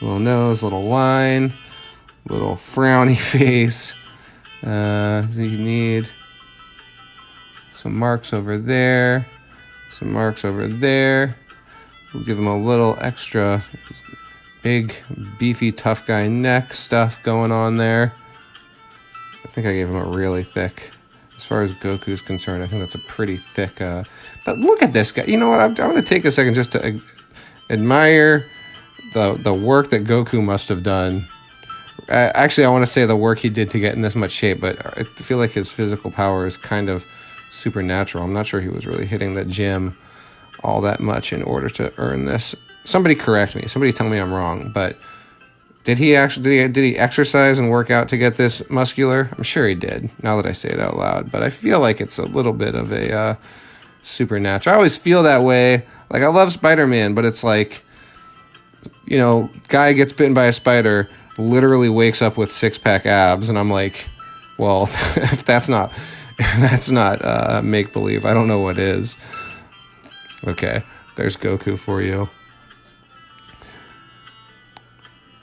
Little nose, little line, little frowny face. So you need some marks over there, some marks over there. We'll give him a little extra big, beefy, tough guy neck stuff going on there. I think I gave him a really thick. As far as Goku's concerned, I think that's a pretty thick, but look at this guy. You know what? I'm going to take a second just to admire the work that Goku must have done. Actually, I want to say the work he did to get in this much shape, but I feel like his physical power is kind of supernatural. I'm not sure he was really hitting the gym all that much in order to earn this. Somebody correct me. Somebody tell me I'm wrong, but did he exercise and work out to get this muscular? I'm sure he did, now that I say it out loud. But I feel like it's a little bit of a supernatural. I always feel that way. Like, I love Spider-Man, but it's like, you know, guy gets bitten by a spider, literally wakes up with six-pack abs, and I'm like, well, if that's not make-believe, I don't know what is. Okay, there's Goku for you.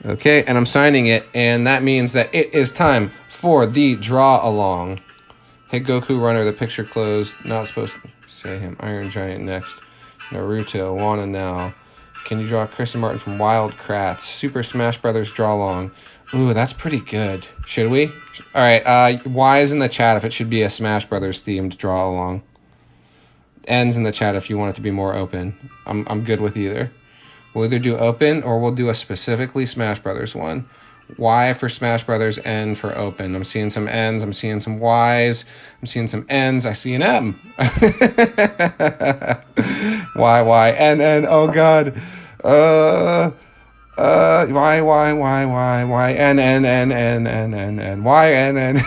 Okay, and I'm signing it, and that means that it is time for the draw along. Hey, Goku Runner, the picture closed. Not supposed to say him. Iron Giant next. Naruto, wanna now. Can you draw Chris and Martin from Wild Kratts? Super Smash Brothers draw along. Ooh, that's pretty good. Should we? All right, Y is in the chat if it should be a Smash Brothers themed draw along. N's in the chat if you want it to be more open. I'm good with either. We'll either do open or we'll do a specifically Smash Brothers one. Y for Smash Brothers, N for open. I'm seeing some N's, I'm seeing some Y's, I'm seeing some N's, I see an M. Y, N, oh God. Y, N, Y, N.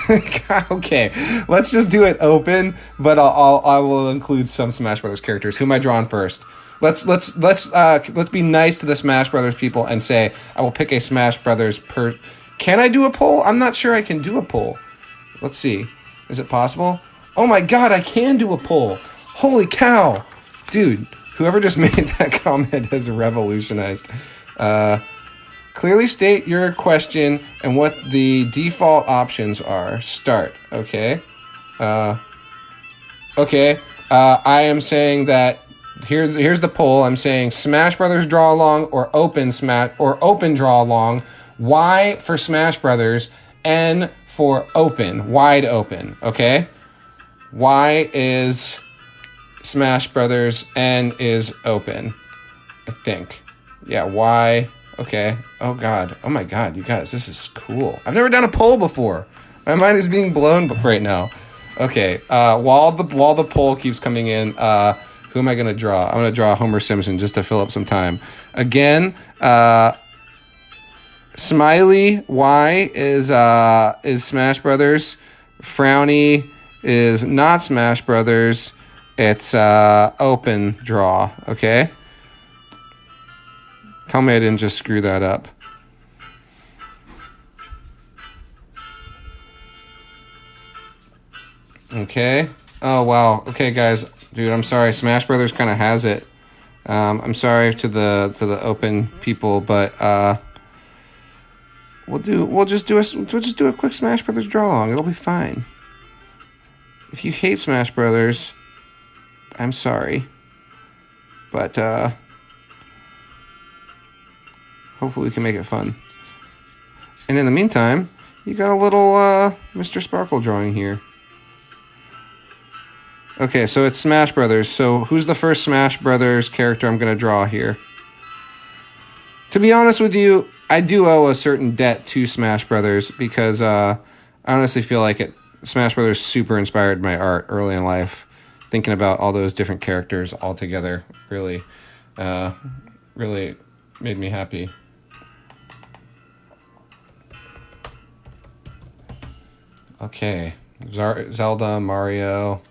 Okay, let's just do it open, but I will include some Smash Brothers characters. Who am I drawing first? Let's be nice to the Smash Brothers people and say I will pick a Smash Brothers per. Can I do a poll? I'm not sure I can do a poll. Let's see. Is it possible? Oh my God, I can do a poll. Holy cow, dude! Whoever just made that comment has revolutionized. Clearly state your question and what the default options are. Start. Okay. Okay. I am saying that. Here's the poll. I'm saying Smash Brothers draw along or open draw along. Y for Smash Brothers, N for open, wide open. Okay. Y is Smash Brothers, N is open. I think. Yeah. Y. Okay. Oh God. Oh my God. You guys, this is cool. I've never done a poll before. My mind is being blown right now. Okay. While the poll keeps coming in. Who am I going to draw? I'm going to draw Homer Simpson just to fill up some time. Again, Smiley Y is Smash Brothers. Frowny is not Smash Brothers. It's open draw. Okay. Tell me I didn't just screw that up. Okay. Oh wow. Okay, guys. Dude, I'm sorry. Smash Brothers kind of has it. I'm sorry to the open people, but we'll just do a quick Smash Brothers draw along. It'll be fine. If you hate Smash Brothers, I'm sorry, but hopefully we can make it fun. And in the meantime, you got a little Mr. Sparkle drawing here. Okay, so it's Smash Brothers. So who's the first Smash Brothers character I'm going to draw here? To be honest with you, I do owe a certain debt to Smash Brothers because I honestly feel like Smash Brothers super inspired my art early in life. Thinking about all those different characters all together really made me happy. Okay, Zelda, Mario.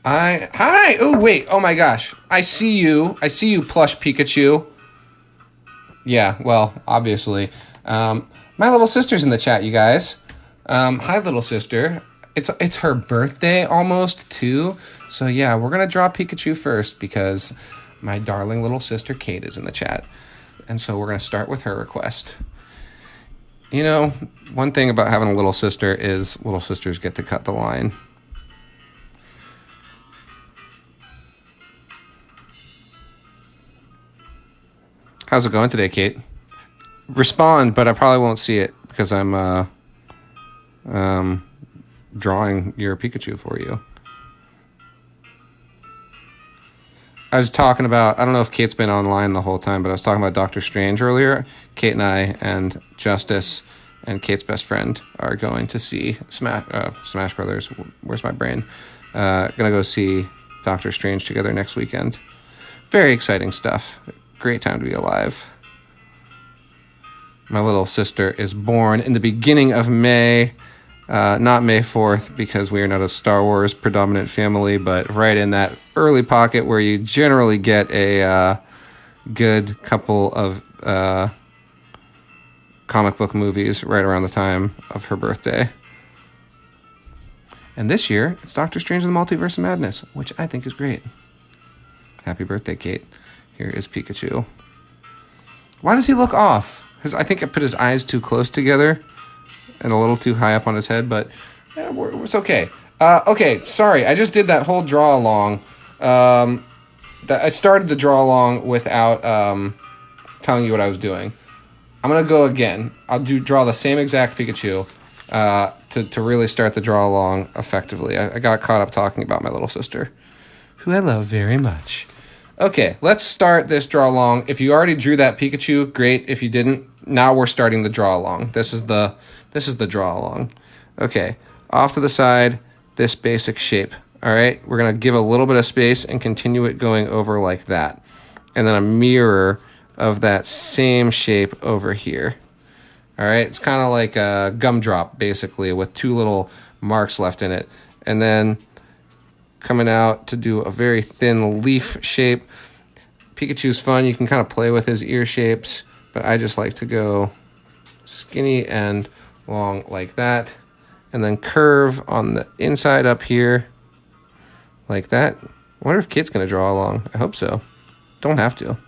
Hi. Oh wait. Oh my gosh. I see you, plush Pikachu. Yeah. Well, obviously. My little sister's in the chat, you guys. Hi, little sister. It's her birthday almost too. So yeah, we're gonna draw Pikachu first because my darling little sister Kate is in the chat, and so we're gonna start with her request. You know, one thing about having a little sister is little sisters get to cut the line. How's it going today, Kate? Respond, but I probably won't see it because I'm drawing your Pikachu for you. I was talking about, I don't know if Kate's been online the whole time, but I was talking about Doctor Strange earlier. Kate and I and Justice and Kate's best friend are going to see Smash Brothers. Where's my brain? Gonna go see Doctor Strange together next weekend. Very exciting stuff. Great time to be alive. My little sister is born in the beginning of May, not May 4th, because we are not a Star Wars predominant family, but right in that early pocket where you generally get a good couple of comic book movies right around the time of her birthday. And this year, it's Doctor Strange and the Multiverse of Madness, which I think is great. Happy birthday, Kate. Here is Pikachu. Why does he look off? Because I think I put his eyes too close together and a little too high up on his head, but it's okay. Okay, sorry. I just did that whole draw along. I started the draw along without telling you what I was doing. I'm going to go again. I'll draw the same exact Pikachu to really start the draw along effectively. I got caught up talking about my little sister, who I love very much. Okay, let's start this draw along. If you already drew that Pikachu, great. If you didn't, now we're starting the draw along. This is the draw along. Okay, off to the side, this basic shape. All right, we're gonna give a little bit of space and continue it going over like that. And then a mirror of that same shape over here. All right, it's kind of like a gumdrop basically with two little marks left in it. And then coming out to do a very thin leaf shape. Pikachu's fun. You can kind of play with his ear shapes, but I just like to go skinny and long like that, and then curve on the inside up here like that. I wonder if Kate's going to draw along. I hope so. Don't have to.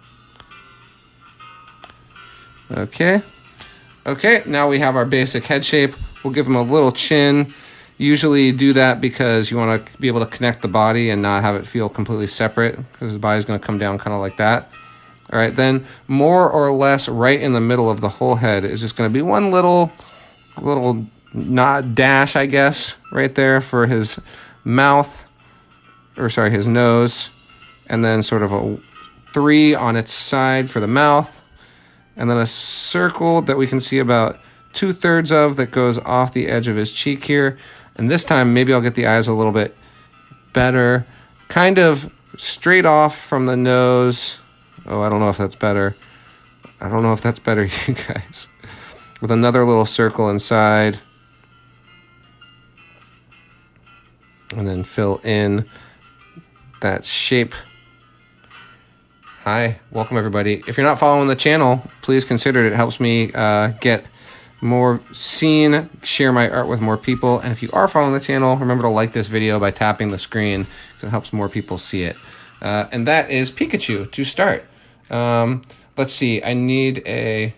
Okay, now we have our basic head shape. We'll give him a little chin. Usually you do that because you want to be able to connect the body and not have it feel completely separate, because his body's going to come down kind of like that. All right, then more or less right in the middle of the whole head is just going to be one little not dash, I guess, right there for his mouth, or sorry, his nose, and then sort of a 3 on its side for the mouth, and then a circle that we can see about 2/3 of that goes off the edge of his cheek here. And this time, maybe I'll get the eyes a little bit better. Kind of straight off from the nose. Oh, I don't know if that's better. I don't know if that's better, you guys. With another little circle inside. And then fill in that shape. Hi, welcome everybody. If you're not following the channel, please consider it. It helps me get more seen, share my art with more people. And if you are following the channel, remember to like this video by tapping the screen, because it helps more people see it. And that is Pikachu to start. Let's see, I need a...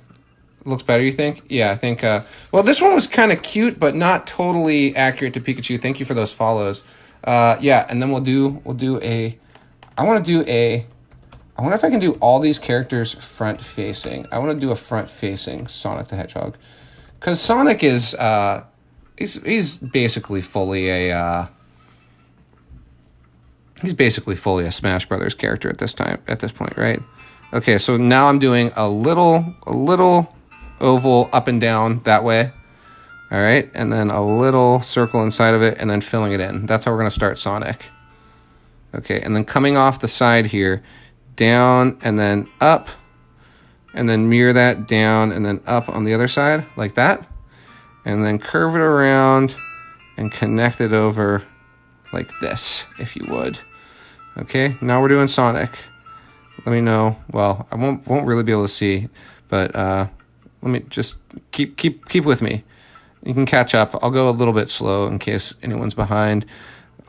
Looks better, you think? Yeah, I think... well, this one was kind of cute, but not totally accurate to Pikachu. Thank you for those follows. Yeah, and then we'll do a... I want to do a... I wonder if I can do all these characters front-facing. I want to do a front-facing Sonic the Hedgehog. Because Sonic is he's basically fully a Smash Brothers character at this point, right? Okay, so now I'm doing a little oval up and down that way. All right, and then a little circle inside of it, and then filling it in. That's how we're gonna start Sonic. Okay, and then coming off the side here, down and then up, and then mirror that down and then up on the other side, like that. And then curve it around and connect it over like this, if you would. Okay, now we're doing Sonic. Let me know. Well, I won't really be able to see, but let me just keep with me. You can catch up. I'll go a little bit slow in case anyone's behind.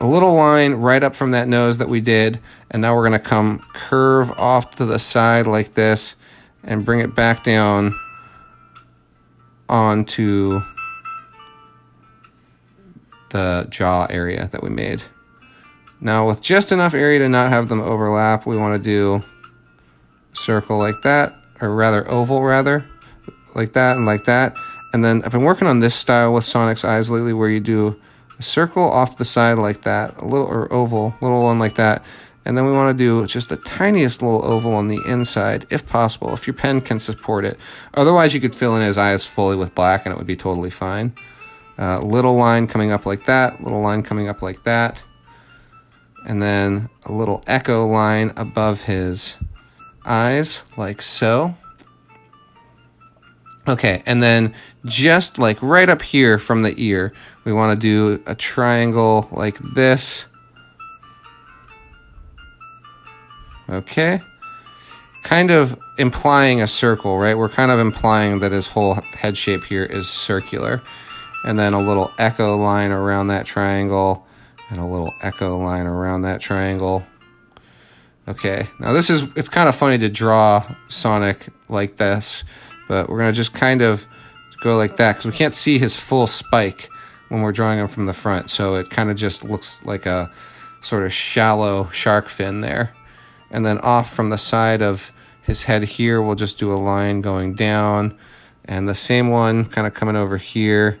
A little line right up from that nose that we did, and now we're gonna come curve off to the side like this and bring it back down onto the jaw area that we made. Now with just enough area to not have them overlap, we want to do a circle like that, or rather oval rather, like that and like that. And then I've been working on this style with Sonic's eyes lately, where you do a circle off the side like that, a little, or oval, little one like that. And then we want to do just the tiniest little oval on the inside, if possible, if your pen can support it. Otherwise, you could fill in his eyes fully with black and it would be totally fine. Little line coming up like that, little line coming up like that. And then a little echo line above his eyes, like so. Okay, and then just like right up here from the ear, we want to do a triangle like this. Okay, kind of implying a circle, right? We're kind of implying that his whole head shape here is circular. And then a little echo line around that triangle, and a little echo line around that triangle. Okay, now it's kind of funny to draw Sonic like this, but we're gonna just kind of go like that, because we can't see his full spike when we're drawing him from the front, so it kind of just looks like a sort of shallow shark fin there. And then off from the side of his head here, we'll just do a line going down, and the same one kind of coming over here.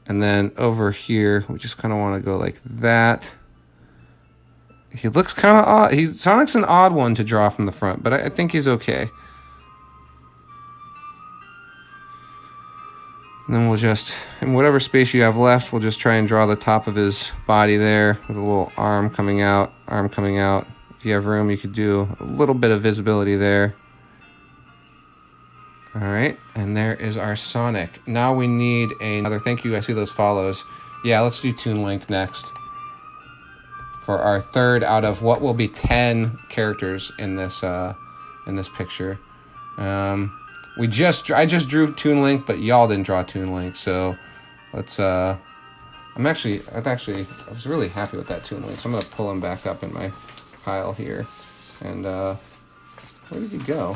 And then over here, we just kind of want to go like that. He looks kind of odd. Sonic's an odd one to draw from the front, but I think he's okay. And then we'll just, in whatever space you have left, we'll just try and draw the top of his body there with a little arm coming out, arm coming out. If you have room, you could do a little bit of visibility there. All right, and there is our Sonic. Now we need another, thank you, I see those follows. Yeah, let's do Toon Link next for our third out of what will be 10 characters in this picture. I just drew Toon Link, but y'all didn't draw Toon Link, so let's, I was really happy with that Toon Link, so I'm gonna pull him back up in my pile here. And where did he go?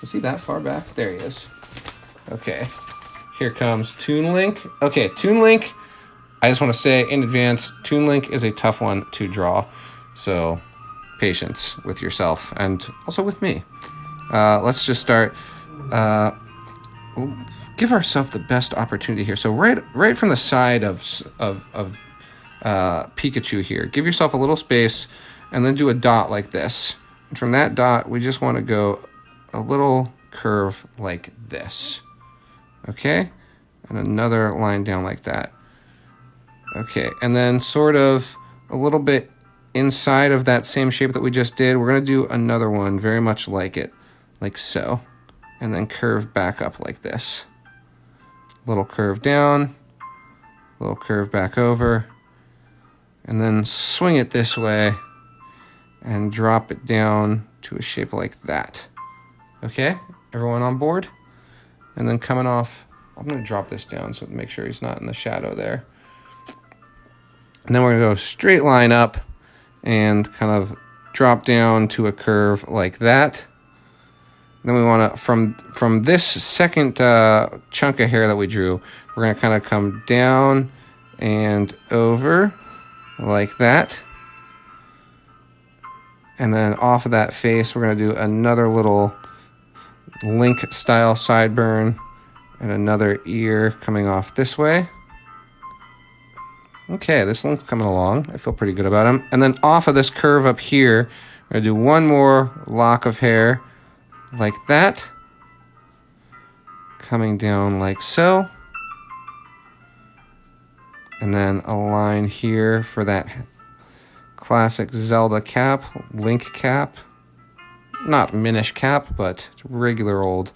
Is he that far back? There he is. Okay, here comes Toon Link. Okay, Toon Link, I just want to say in advance, Toon Link is a tough one to draw, so patience with yourself and also with me. Let's just start. We'll give ourselves the best opportunity here. So right from the side of Pikachu here, give yourself a little space and then do a dot like this. And from that dot, we just want to go a little curve like this. Okay? And another line down like that. Okay, and then sort of a little bit inside of that same shape that we just did, we're going to do another one very much like it, like so. And then curve back up like this. Little curve down, little curve back over, and then swing it this way and drop it down to a shape like that. Okay, everyone on board? And then coming off, I'm going to drop this down so to make sure he's not in the shadow there. And then we're going to go straight line up and kind of drop down to a curve like that. Then we want to, from this second chunk of hair that we drew, we're going to kind of come down and over like that. And then off of that face, we're going to do another little Link style sideburn and another ear coming off this way. Okay, this one's coming along. I feel pretty good about him. And then off of this curve up here, I'm going to do one more lock of hair like that. Coming down like so. And then a line here for that classic Zelda cap, Link cap. Not Minish cap, but regular old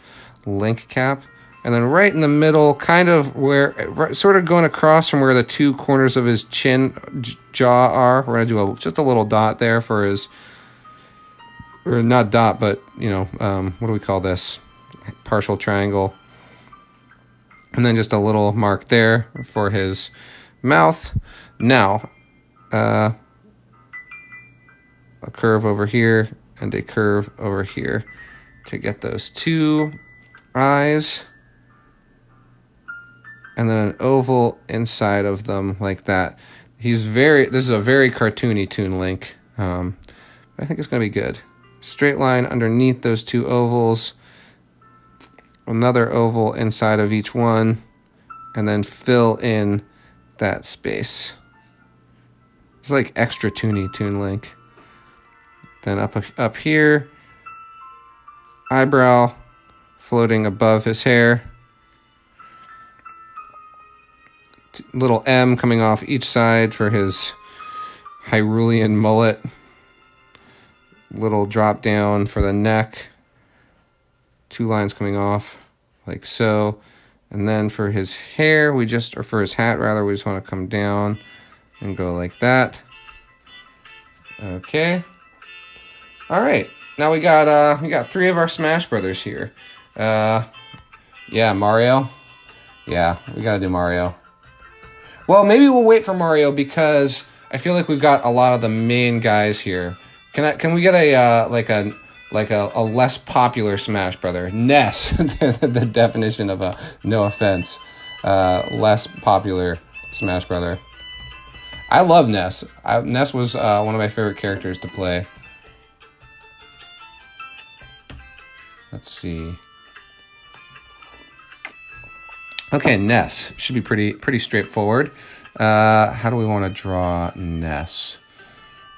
Link cap. And then right in the middle, kind of where, sort of going across from where the two corners of his jaw are. We're going to do just a little dot there for his, or not dot, but, you know, what do we call this? Partial triangle. And then just a little mark there for his mouth. Now, a curve over here and a curve over here to get those two eyes. And then an oval inside of them like that. This is a very cartoony Toon Link. I think it's going to be good. Straight line underneath those two ovals. Another oval inside of each one. And then fill in that space. It's like extra toony Toon Link. Then up here. Eyebrow floating above his hair. Little M coming off each side for his Hyrulean mullet. Little drop down for the neck. Two lines coming off like so. And then for his hair, or for his hat rather, we just want to come down and go like that. Okay. All right. Now we got three of our Smash Brothers here. Yeah, Mario. Yeah, we got to do Mario. Well, maybe we'll wait for Mario because I feel like we've got a lot of the main guys here. Can we get a less popular Smash Brother? Ness, the definition of a no offense, less popular Smash Brother. I love Ness. Ness was one of my favorite characters to play. Let's see. Okay, Ness should be pretty straightforward. How do we want to draw Ness?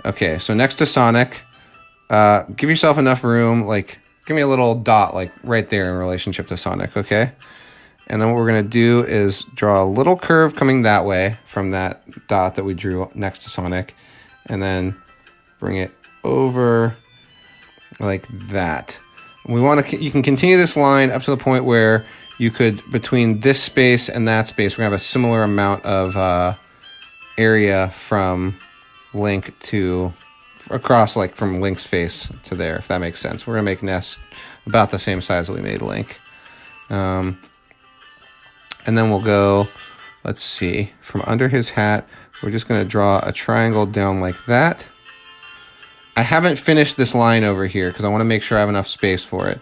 Okay, so next to Sonic, give yourself enough room. Like, give me a little dot, like right there in relationship to Sonic. Okay, and then what we're gonna do is draw a little curve coming that way from that dot that we drew next to Sonic, and then bring it over like that. We want to. You can continue this line up to the point where you could, between this space and that space, we're going to have a similar amount of area from Link to, across, like from Link's face to there, if that makes sense. We're going to make Ness about the same size that we made Link. And then we'll go, let's see, from under his hat, we're just going to draw a triangle down like that. I haven't finished this line over here because I want to make sure I have enough space for it.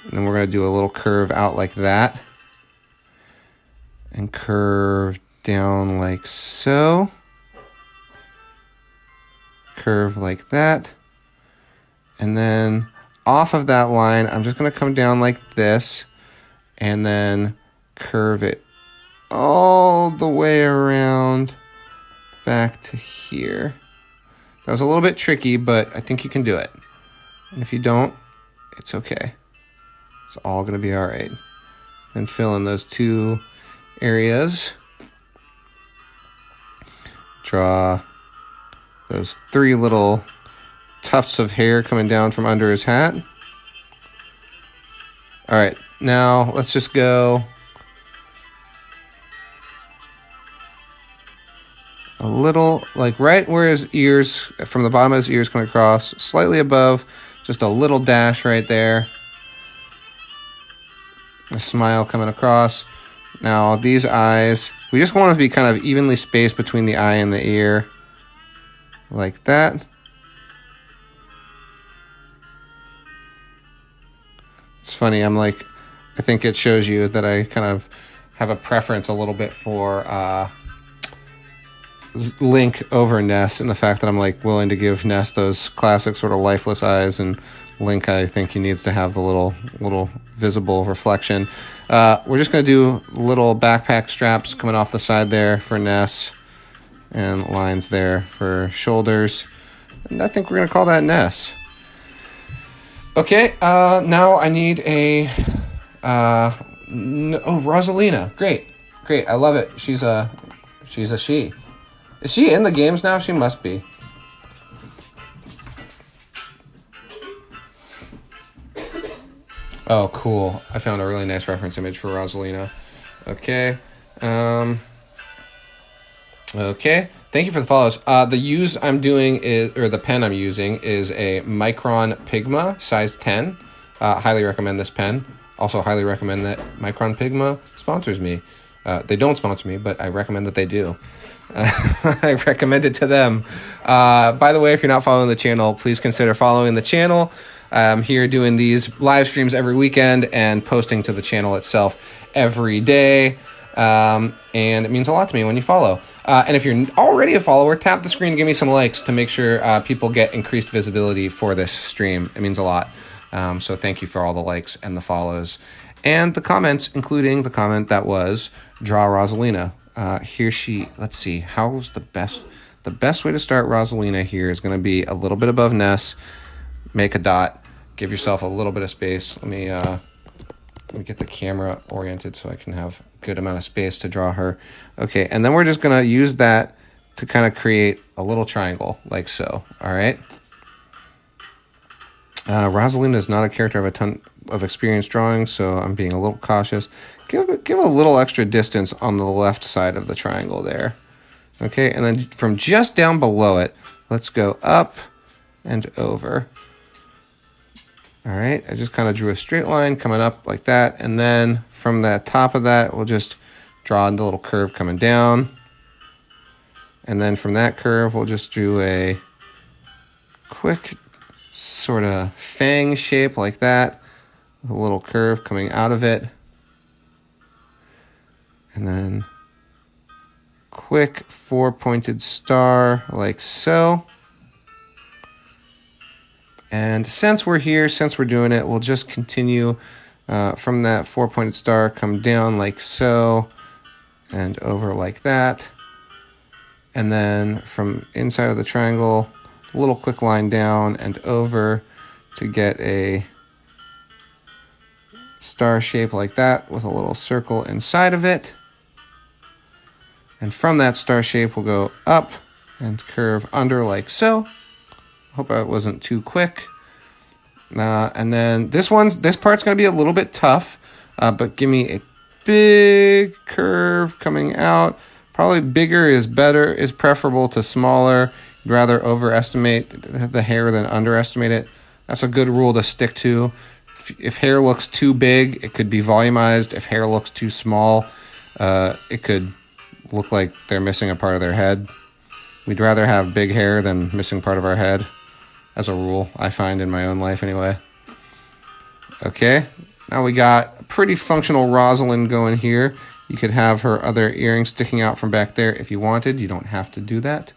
And then we're going to do a little curve out like that. And curve down like so. Curve like that. And then off of that line, I'm just going to come down like this. And then curve it all the way around back to here. That was a little bit tricky, but I think you can do it. And if you don't, it's okay. It's all going to be all right. Then fill in those two areas. Draw those three little tufts of hair coming down from under his hat. All right, now let's just go a little, like right where his ears, from the bottom of his ears coming across, slightly above, just a little dash right there. A smile coming across. Now these eyes, we just want them to be kind of evenly spaced between the eye and the ear. Like that. It's funny, I think it shows you that I kind of have a preference a little bit for Link over Ness, and the fact that I'm like willing to give Ness those classic sort of lifeless eyes, and Link, I think he needs to have the little visible reflection. We're just going to do little backpack straps coming off the side there for Ness. and lines there for shoulders. And I think we're going to call that Ness. Okay, now I need a... Rosalina. Great. I love it. She's a she. Is she in the games now? She must be. Oh, cool. I found a really nice reference image for Rosalina. Okay. Okay. Thank you for the follows. The use I'm doing is, or the pen I'm using is a Micron Pigma size 10. Highly recommend this pen. Also highly recommend that Micron Pigma sponsors me. They don't sponsor me, but I recommend that they do. I recommend it to them. By the way, if you're not following the channel, please consider following the channel. I'm here doing these live streams every weekend and posting to the channel itself every day. And it means a lot to me when you follow. And if you're already a follower, tap the screen and give me some likes to make sure people get increased visibility for this stream. It means a lot. So thank you for all the likes and the follows and the comments, including the comment that was Draw Rosalina. Let's see, how's the best way to start Rosalina here is going to be a little bit above Ness. Make a dot, give yourself a little bit of space. Let me get the camera oriented so I can have a good amount of space to draw her. Okay, and then we're just going to use that to kind of create a little triangle like so. All right. Rosalina is not a character I have a ton of experience drawing, so I'm being a little cautious. Give a little extra distance on the left side of the triangle there. Okay, and then from just down below it, let's go up and over. All right, I just kind of drew a straight line coming up like that, and then from the top of that, we'll just draw a little curve coming down. And then from that curve, we'll just do a quick sort of fang shape like that, with a little curve coming out of it. And then quick 4-pointed star like so. And since we're here, since we're doing it, we'll just continue from that 4-pointed star, come down like so, and over like that. And then from inside of the triangle, a little quick line down and over to get a star shape like that with a little circle inside of it. And from that star shape, we'll go up and curve under like so. Hope I wasn't too quick. And then this part's going to be a little bit tough, but give me a big curve coming out. Probably bigger is better, is preferable to smaller. You'd rather overestimate the hair than underestimate it. That's a good rule to stick to. If hair looks too big, it could be volumized. If hair looks too small, it could look like they're missing a part of their head. We'd rather have big hair than missing part of our head, as a rule, I find in my own life anyway. Okay, now we got a pretty functional Rosalind going here. You could have her other earrings sticking out from back there if you wanted. You don't have to do that.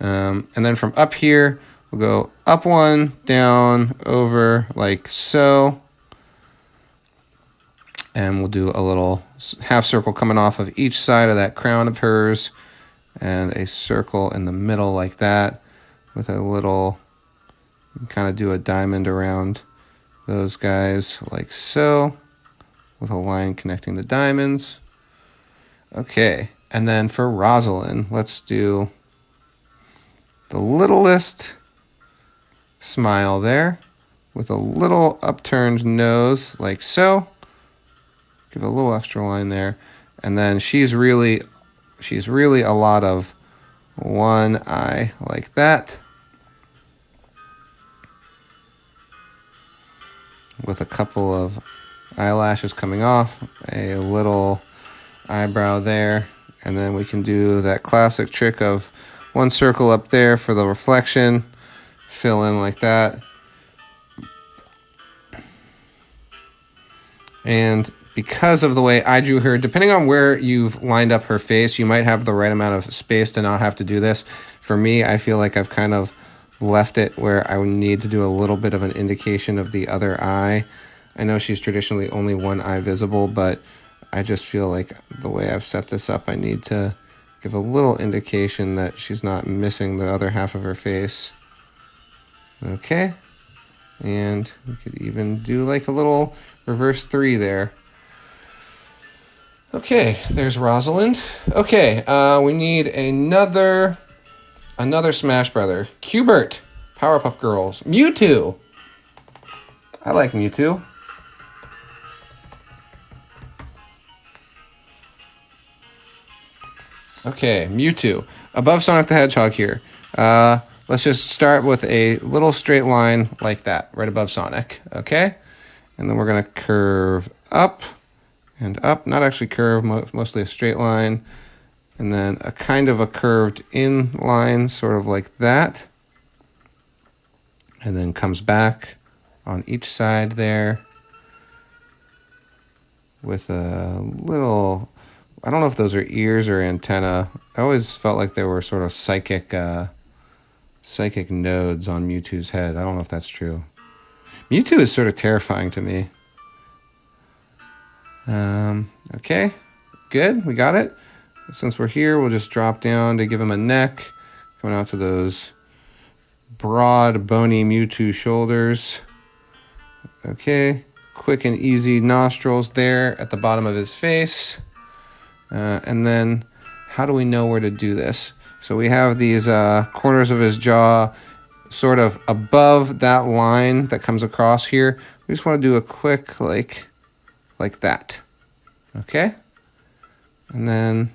And then from up here, we'll go up one, down, over, like so. And we'll do a little half circle coming off of each side of that crown of hers, and a circle in the middle like that, with a little, kind of do a diamond around those guys like so, with a line connecting the diamonds. Okay, and then for Rosalind, let's do the littlest smile there, with a little upturned nose like so. Give a little extra line there. And then she's really a lot of one eye like that, with a couple of eyelashes coming off, a little eyebrow there, and then we can do that classic trick of one circle up there for the reflection, fill in like that. And because of the way I drew her, depending on where you've lined up her face, you might have the right amount of space to not have to do this. For me, I feel like I've kind of left it where I would need to do a little bit of an indication of the other eye. I know she's traditionally only one eye visible, but I just feel like the way I've set this up, I need to give a little indication that she's not missing the other half of her face. Okay. And we could even do like a little reverse 3 there. Okay, there's Rosalind. Okay, we need another Smash Brother. Q*bert, Powerpuff Girls. Mewtwo. I like Mewtwo. Okay, Mewtwo. Above Sonic the Hedgehog here. Let's just start with a little straight line like that, right above Sonic, okay? And then we're going to curve up and up. Not actually curve, mostly a straight line. And then a kind of a curved in line, sort of like that. And then comes back on each side there with a little... I don't know if those are ears or antenna. I always felt like they were sort of psychic nodes on Mewtwo's head. I don't know if that's true. Mewtwo is sort of terrifying to me. Okay, good, we got it. Since we're here, we'll just drop down to give him a neck, coming out to those broad, bony Mewtwo shoulders. Okay, quick and easy nostrils there at the bottom of his face. And then, how do we know where to do this? So we have these corners of his jaw sort of above that line that comes across here. We just want to do a quick, like that. Okay? And then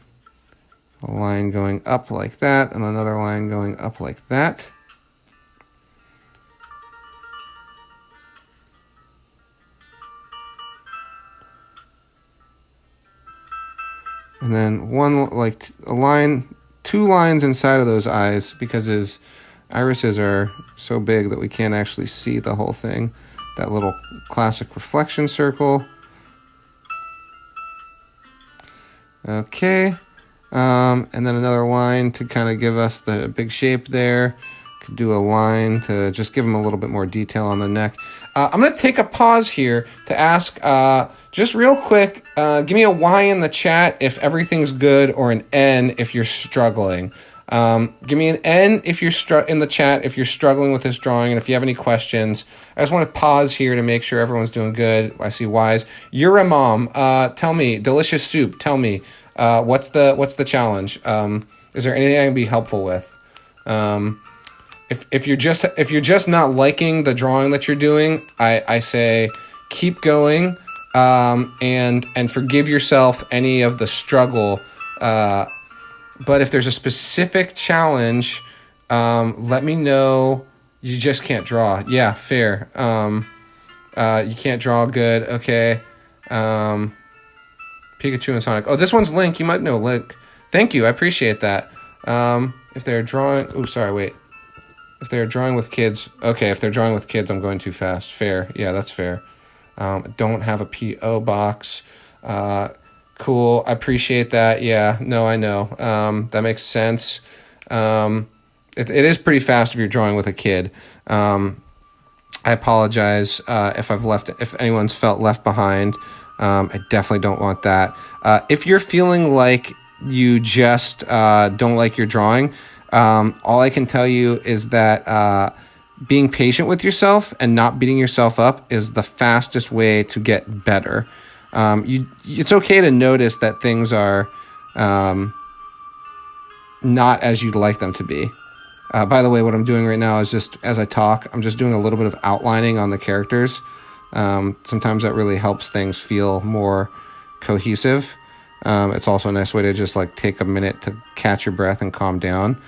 a line going up like that, and another line going up like that. And then two lines inside of those eyes, because his irises are so big that we can't actually see the whole thing. That little classic reflection circle. Okay. And then another line to kind of give us the big shape there. Could do a line to just give him a little bit more detail on the neck. I'm going to take a pause here to ask, just real quick, give me a Y in the chat if everything's good, or an N if you're struggling. Give me an N if you're in the chat if you're struggling with this drawing, and if you have any questions. I just want to pause here to make sure everyone's doing good. I see Y's. You're a mom. Tell me, Delicious Soup, tell me, what's the challenge? Is there anything I can be helpful with? If you're just not liking the drawing that you're doing, I say keep going, and forgive yourself any of the struggle. But if there's a specific challenge, let me know. You just can't draw. Yeah, fair. You can't draw good. Okay. Pikachu and Sonic. Oh, this one's Link. You might know Link. Thank you. I appreciate that. If they're drawing... Oh, sorry, wait. If they're drawing with kids... Okay, if they're drawing with kids, I'm going too fast. Fair. Yeah, that's fair. Don't have a P.O. box. Cool. I appreciate that. Yeah, no, I know. That makes sense. It is pretty fast if you're drawing with a kid. I apologize if anyone's felt left behind. I definitely don't want that. If you're feeling like you just don't like your drawing, all I can tell you is that being patient with yourself and not beating yourself up is the fastest way to get better. It's okay to notice that things are not as you'd like them to be. By the way, what I'm doing right now is just, as I talk, I'm just doing a little bit of outlining on the characters. Sometimes that really helps things feel more cohesive. It's also a nice way to just like take a minute to catch your breath and calm down.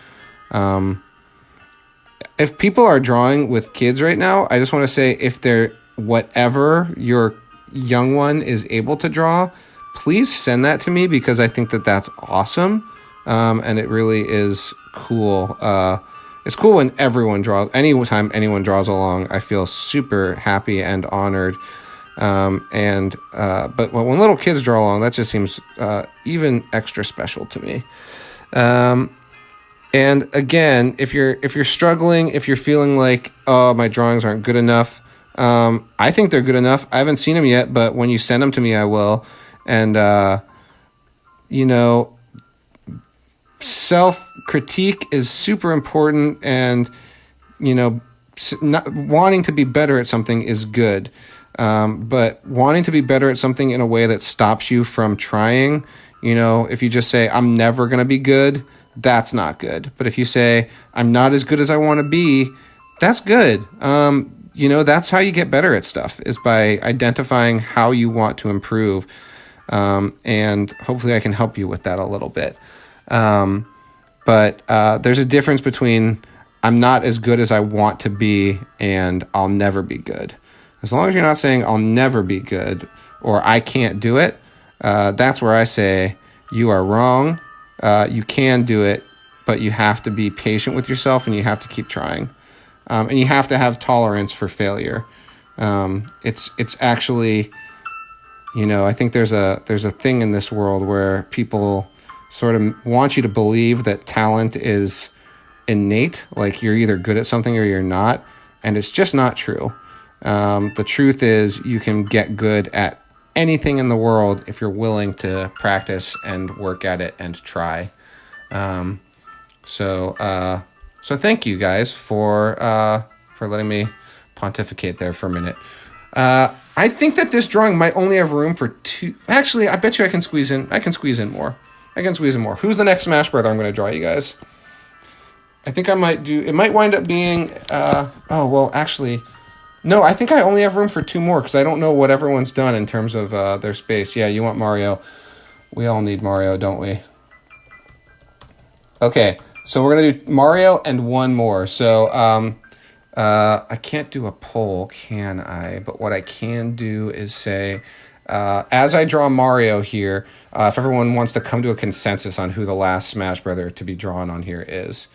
If people are drawing with kids right now, I just want to say, if they're whatever your young one is able to draw, please send that to me, because I think that that's awesome. And it really is cool. It's cool when everyone draws. Anytime anyone draws along, I feel super happy and honored. But when little kids draw along, that just seems even extra special to me. And again, if you're struggling, if you're feeling like, oh, my drawings aren't good enough, I think they're good enough. I haven't seen them yet, but when you send them to me, I will. And self-critique is super important, and, you know, not, wanting to be better at something is good. But wanting to be better at something in a way that stops you from trying, you know, if you just say, I'm never going to be good, that's not good. But if you say, I'm not as good as I want to be, that's good. You know, that's how you get better at stuff, is by identifying how you want to improve. And hopefully I can help you with that a little bit. But there's a difference between I'm not as good as I want to be and I'll never be good. As long as you're not saying I'll never be good or I can't do it, that's where I say you are wrong. You can do it, but you have to be patient with yourself and you have to keep trying. And you have to have tolerance for failure. It's actually, you know, I think there's a thing in this world where people sort of want you to believe that talent is innate, like you're either good at something or you're not, and it's just not true. The truth is you can get good at anything in the world if you're willing to practice and work at it and try. So thank you guys for letting me pontificate there for a minute. I think that this drawing might only have room for 2. Actually, I bet you I can squeeze in more. Who's the next Smash Brother I'm going to draw, you guys? I think I might do... It might wind up being... actually... No, I think I only have room for 2 more, because I don't know what everyone's done in terms of their space. Yeah, you want Mario. We all need Mario, don't we? Okay, so we're going to do Mario and 1 more. So, I can't do a poll, can I? But what I can do is say... as I draw Mario here, if everyone wants to come to a consensus on who the last Smash Brother to be drawn on here is.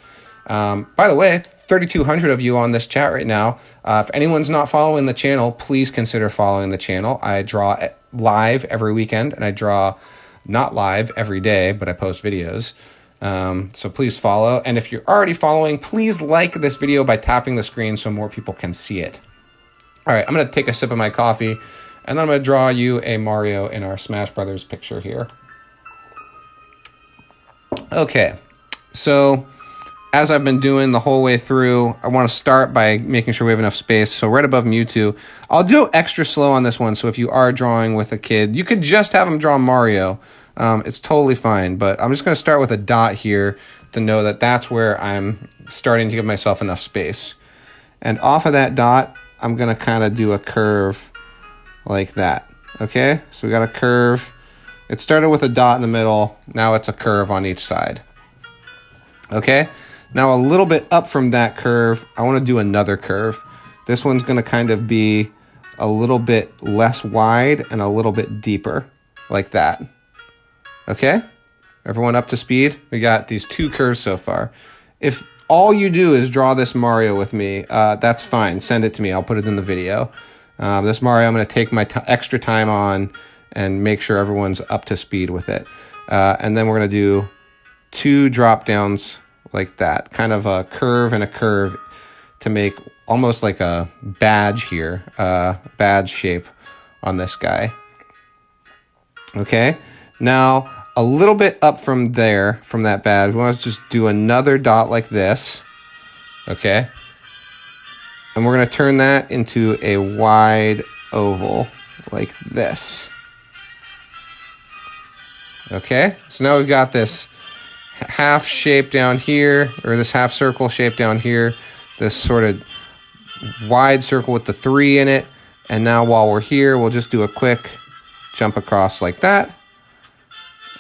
By the way, 3,200 of you on this chat right now. If anyone's not following the channel, please consider following the channel. I draw live every weekend, and I draw not live every day, but I post videos. So please follow. And if you're already following, please like this video by tapping the screen so more people can see it. All right, I'm going to take a sip of my coffee, and then I'm going to draw you a Mario in our Smash Brothers picture here. Okay, so as I've been doing the whole way through, I want to start by making sure we have enough space. So right above Mewtwo, I'll do extra slow on this one. So if you are drawing with a kid, you could just have them draw Mario. It's totally fine. But I'm just going to start with a dot here to know that that's where I'm starting to give myself enough space. And off of that dot, I'm going to kind of do a curve like that. Okay, so we got a curve. It started with a dot in the middle. Now it's a curve on each side. Okay, now a little bit up from that curve, I want to do another curve. This one's going to kind of be a little bit less wide and a little bit deeper, like that. Okay, everyone up to speed? We got these 2 curves so far. If all you do is draw this Mario with me, that's fine. Send it to me. I'll put it in the video. This Mario, I'm going to take my extra time on and make sure everyone's up to speed with it. And then we're going to do 2 drop downs like that, kind of a curve and a curve to make almost like a badge here, badge shape on this guy. Okay, now a little bit up from there, from that badge, we want to just do another dot like this. Okay, and we're going to turn that into a wide oval like this. Okay, so now we've got this half shape down here, or this half circle shape down here, this sort of wide circle with the 3 in it. And now while we're here, we'll just do a quick jump across like that,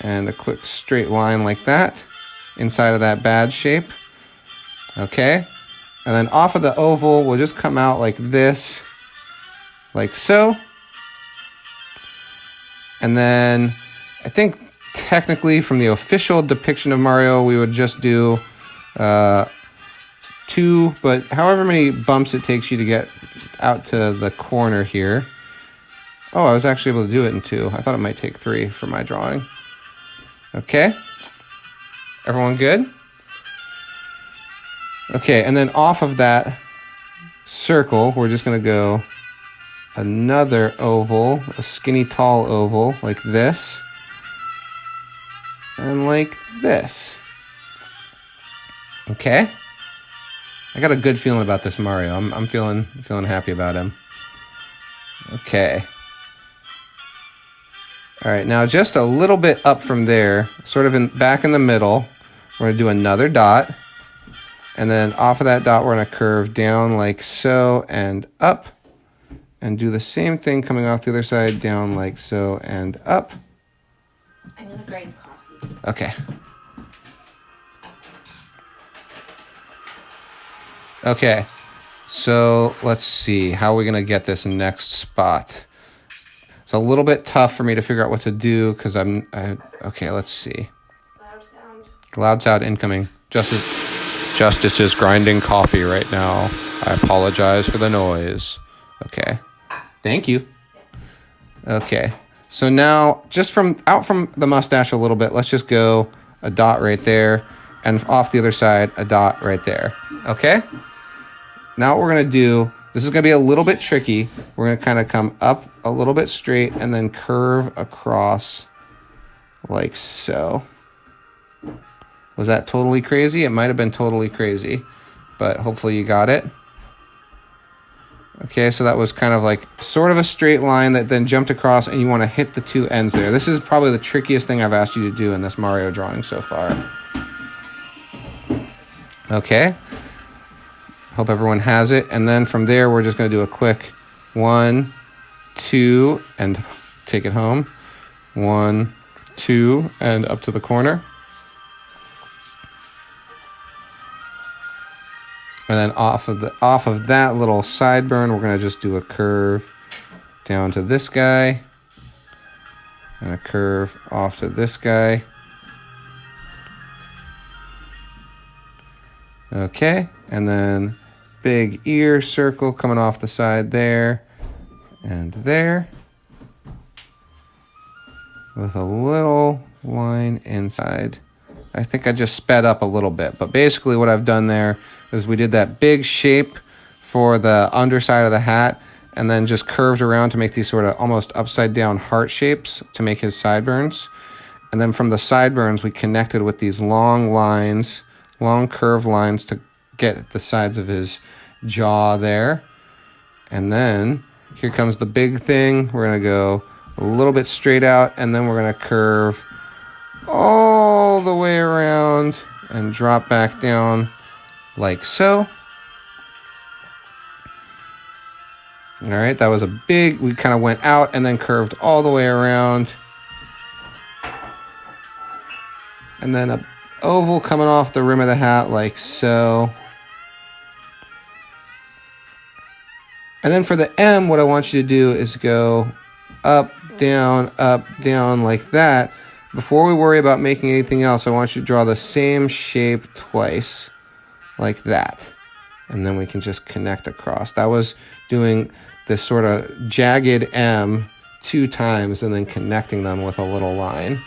and a quick straight line like that inside of that badge shape. Okay, and then off of the oval, we'll just come out like this, like so. And then I think technically from the official depiction of Mario, we would just do 2, but however many bumps it takes you to get out to the corner here. Oh, I was actually able to do it in 2. I thought it might take 3 for my drawing. Okay. Everyone good? Okay, and then off of that circle, we're just going to go another oval, a skinny tall oval like this. And like this. Okay. I got a good feeling about this Mario. I'm feeling happy about him. Okay. All right, now just a little bit up from there, sort of back in the middle, we're going to do another dot. And then off of that dot, we're going to curve down like so and up. And do the same thing coming off the other side, down like so and up. I'm going to grind coffee. Okay. Okay, so let's see. How are we going to get this next spot? It's a little bit tough for me to figure out what to do because okay, let's see. Loud sound. Loud sound incoming. Justice is grinding coffee right now. I apologize for the noise. Okay. Thank you. Okay. So now, just out from the mustache a little bit, let's just go a dot right there, and off the other side, a dot right there. Okay? Now what we're going to do, this is going to be a little bit tricky. We're going to kind of come up a little bit straight and then curve across like so. Was that totally crazy? It might have been totally crazy, but hopefully you got it. Okay, so that was kind of like sort of a straight line that then jumped across, and you want to hit the two ends there. This is probably the trickiest thing I've asked you to do in this Mario drawing so far. Okay. Hope everyone has it. And then from there, we're just going to do a quick 1, 2, and take it home. 1, 2, and up to the corner. And then off of that little sideburn, we're going to just do a curve down to this guy. And a curve off to this guy. Okay, and then big ear circle coming off the side there and there. With a little line inside. I think I just sped up a little bit, but basically what I've done there is we did that big shape for the underside of the hat and then just curved around to make these sort of almost upside down heart shapes to make his sideburns. And then from the sideburns, we connected with these long lines, long curved lines to get the sides of his jaw there. And then here comes the big thing. We're going to go a little bit straight out, and then we're going to curve all the way around and drop back down like so. All right, that was we kind of went out and then curved all the way around. And then a oval coming off the rim of the hat like so. And then for the M, what I want you to do is go up, down, like that. Before we worry about making anything else, I want you to draw the same shape twice, like that. And then we can just connect across. That was doing this sort of jagged M 2 times and then connecting them with a little line.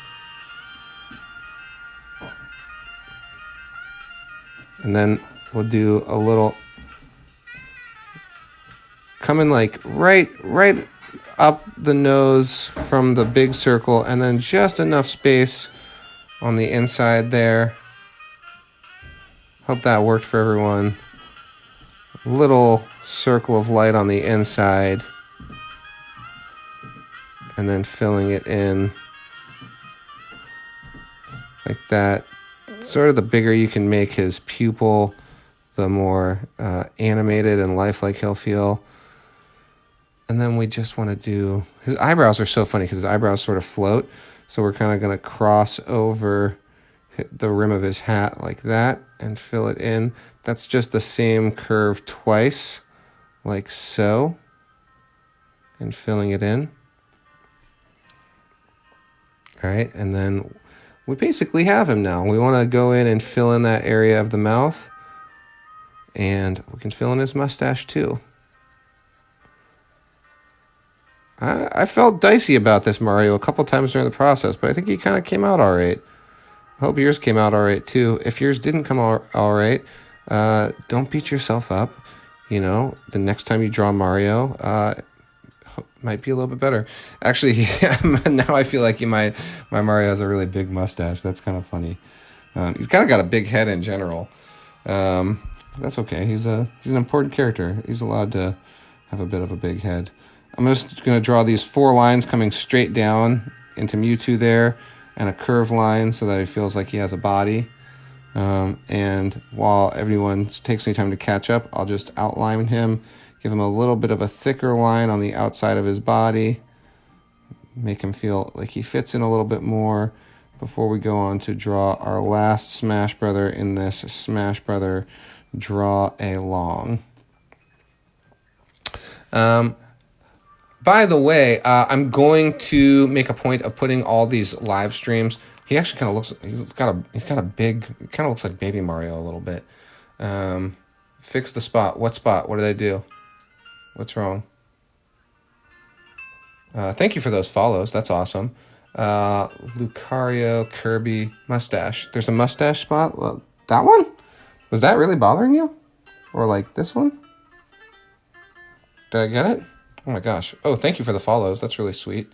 And then we'll do a little, coming like right up the nose from the big circle, and then just enough space on the inside there. Hope that worked for everyone. Little circle of light on the inside, and then filling it in like that. Sort of the bigger you can make his pupil, the more animated and lifelike he'll feel. And then we just want to do, his eyebrows are so funny because his eyebrows sort of float. So we're kind of going to cross over the rim of his hat like that and fill it in. That's just the same curve twice, like so, and filling it in. All right, and then we basically have him now. We want to go in and fill in that area of the mouth, and we can fill in his mustache too. I felt dicey about this Mario a couple times during the process, but I think he kind of came out all right. I hope yours came out all right too. If yours didn't come out all right, don't beat yourself up. You know, the next time you draw Mario, might be a little bit better. Actually, yeah, now I feel like my Mario has a really big mustache. That's kind of funny. He's kind of got a big head in general. That's okay. He's an important character. He's allowed to have a bit of a big head. I'm just going to draw these 4 lines coming straight down into Mewtwo there, and a curved line so that he feels like he has a body. And while everyone takes any time to catch up, I'll just outline him, give him a little bit of a thicker line on the outside of his body, make him feel like he fits in a little bit more before we go on to draw our last Smash Brother in this Smash Brother Draw Along. By the way, I'm going to make a point of putting all these live streams. He actually kind of looks, he's got a big, kind of looks like Baby Mario a little bit. Fix the spot. What spot? What did I do? What's wrong? Thank you for those follows. That's awesome. Lucario, Kirby, mustache. There's a mustache spot. Well, that one? Was that really bothering you? Or like this one? Did I get it? Oh my gosh. Oh, thank you for the follows. That's really sweet.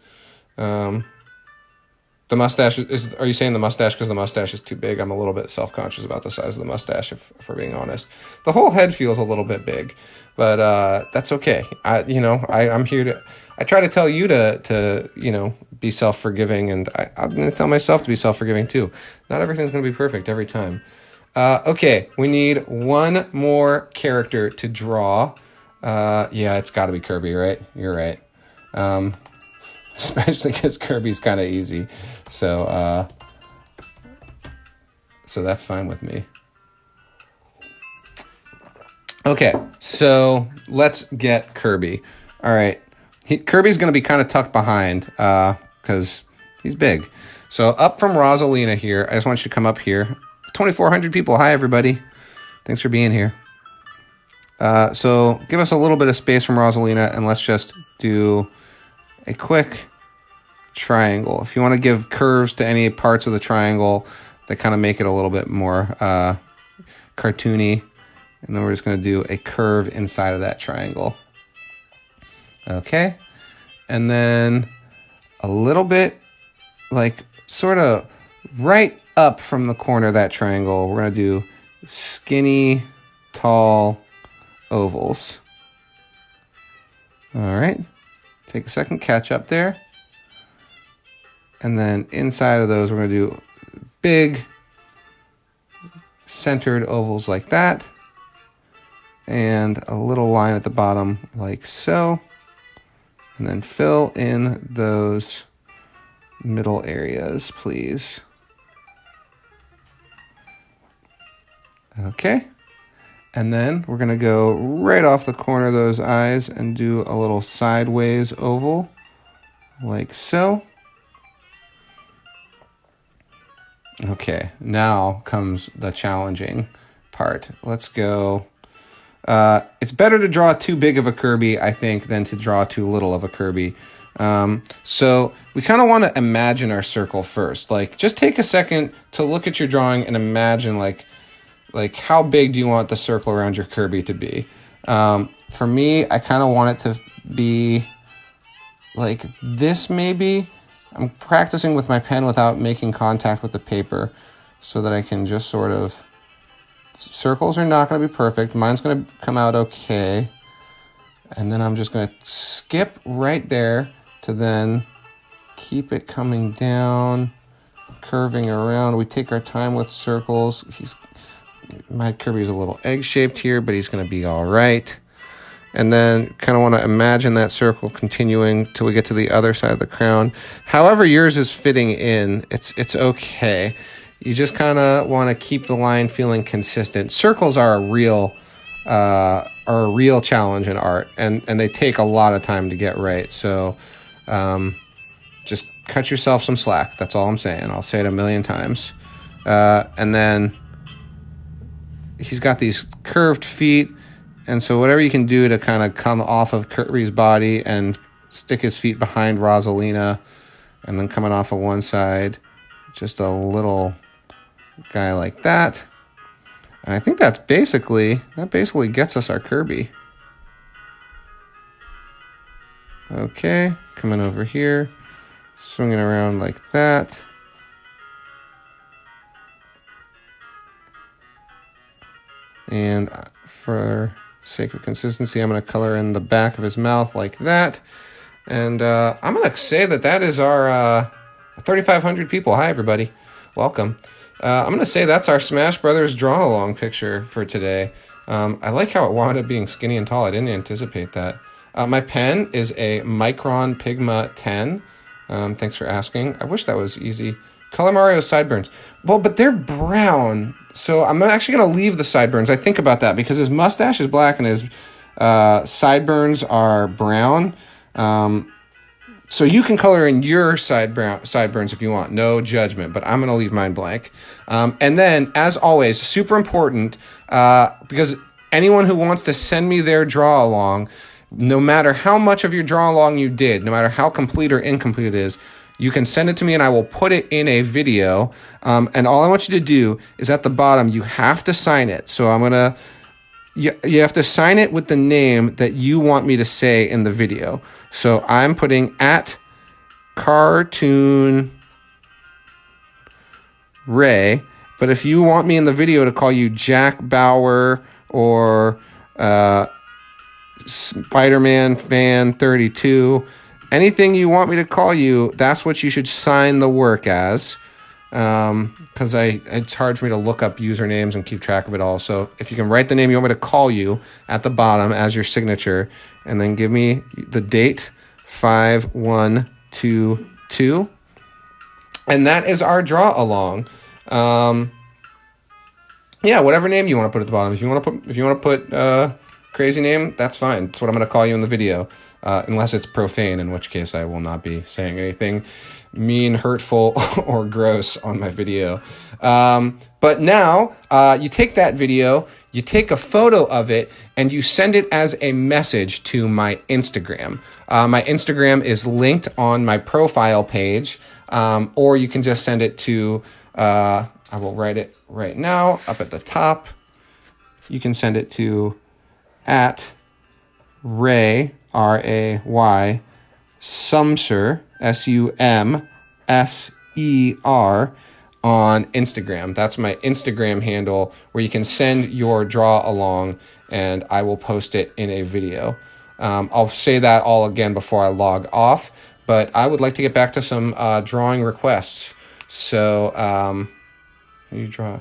The mustache is, are you saying the mustache because the mustache is too big? I'm a little bit self-conscious about the size of the mustache, if we're being honest. The whole head feels a little bit big, but that's okay. I'm here to, I try to tell you to be self-forgiving, and I'm going to tell myself to be self-forgiving too. Not everything's going to be perfect every time. Okay, we need one more character to draw. Yeah, it's got to be Kirby, right? You're right. Especially because Kirby's kind of easy. So that's fine with me. Okay, so let's get Kirby. All right. Kirby's going to be kind of tucked behind because he's big. So up from Rosalina here, I just want you to come up here. 2,400 people. Hi, everybody. Thanks for being here. So give us a little bit of space from Rosalina, and let's just do a quick triangle. If you want to give curves to any parts of the triangle that kind of make it a little bit more cartoony, and then we're just going to do a curve inside of that triangle. Okay, and then a little bit, like sort of right up from the corner of that triangle, we're going to do skinny, tall ovals. All right, take a second, catch up there. And then inside of those, we're going to do big centered ovals like that. And a little line at the bottom like so. And then fill in those middle areas, please. Okay. And then we're going to go right off the corner of those eyes and do a little sideways oval like so. Okay, now comes the challenging part. Let's go. It's better to draw too big of a Kirby, I think, than to draw too little of a Kirby. So we kind of want to imagine our circle first. Like, just take a second to look at your drawing and imagine, like how big do you want the circle around your Kirby to be? For me, I kind of want it to be like this, maybe. I'm practicing with my pen without making contact with the paper so that I can just sort of... Circles are not going to be perfect. Mine's going to come out okay. And then I'm just going to skip right there to then keep it coming down, curving around. We take our time with circles. My Kirby's a little egg-shaped here, but he's going to be all right. And then kind of want to imagine that circle continuing till we get to the other side of the crown. However yours is fitting in, it's okay. You just kind of want to keep the line feeling consistent. Circles are a real challenge in art, and they take a lot of time to get right. So just cut yourself some slack. That's all I'm saying. I'll say it 1,000,000 times. And then he's got these curved feet. And so whatever you can do to kind of come off of Kirby's body and stick his feet behind Rosalina, and then coming off of one side, just a little guy like that. And I think that basically gets us our Kirby. Okay, coming over here, swinging around like that. And for sake of consistency, I'm going to color in the back of his mouth like that. And I'm going to say that is our 3,500 people. Hi, everybody. Welcome. I'm going to say that's our Smash Brothers draw-along picture for today. I like how it wound up being skinny and tall. I didn't anticipate that. My pen is a Micron Pigma 10. Thanks for asking. I wish that was easy. Color Mario sideburns. Well, but they're brown, so I'm actually going to leave the sideburns. I think about that because his mustache is black and his sideburns are brown. So you can color in your sideburns if you want. No judgment, but I'm going to leave mine blank. And then, as always, super important, because anyone who wants to send me their draw-along, no matter how much of your draw-along you did, no matter how complete or incomplete it is, you can send it to me and I will put it in a video. And all I want you to do is at the bottom, you have to sign it. So I'm going to... You have to sign it with the name that you want me to say in the video. So I'm putting at Cartoon Ray. But if you want me in the video to call you Jack Bauer or Spider-Man Fan 32, anything you want me to call you, that's what you should sign the work as. Because it's hard for me to look up usernames and keep track of it all. So if you can write the name you want me to call you at the bottom as your signature, and then give me the date 5122, and that is our draw along. Yeah, whatever name you want to put at the bottom. If you want to put crazy name, that's fine. That's what I'm going to call you in the video, unless it's profane, in which case I will not be saying anything mean, hurtful, or gross on my video. But now you take that video, you take a photo of it, and you send it as a message to my Instagram. My Instagram is linked on my profile page, or you can just send it to, I will write it right now up at the top. You can send it to at Ray, R-A-Y, Sumser, S-U-M-S-E-R, on Instagram. That's my Instagram handle where you can send your draw along and I will post it in a video. I'll say that all again before I log off, but I would like to get back to some drawing requests. So you draw.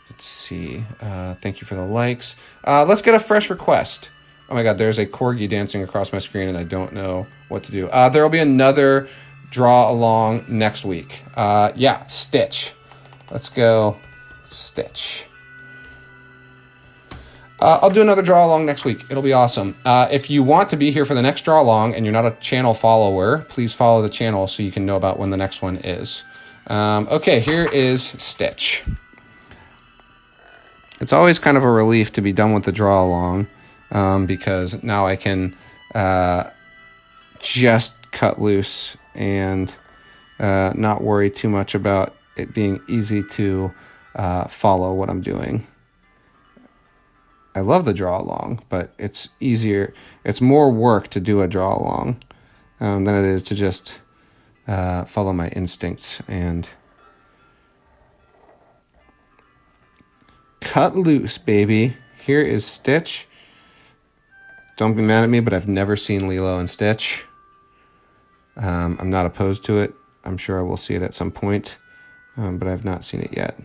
Let's see. Thank you for the likes. Let's get a fresh request. Oh my God, there's a corgi dancing across my screen and I don't know what to do. There will be another draw along next week. Yeah, Stitch. Let's go Stitch. I'll do another draw along next week. It'll be awesome. If you want to be here for the next draw along and you're not a channel follower, please follow the channel so you can know about when the next one is. Okay, here is Stitch. It's always kind of a relief to be done with the draw along, because now I can just cut loose and not worry too much about it being easy to follow what I'm doing. I love the draw along, but it's easier. It's more work to do a draw along than it is to just follow my instincts and cut loose, baby. Here is Stitch. Don't be mad at me, but I've never seen Lilo and Stitch. I'm not opposed to it. I'm sure I will see it at some point, but I've not seen it yet.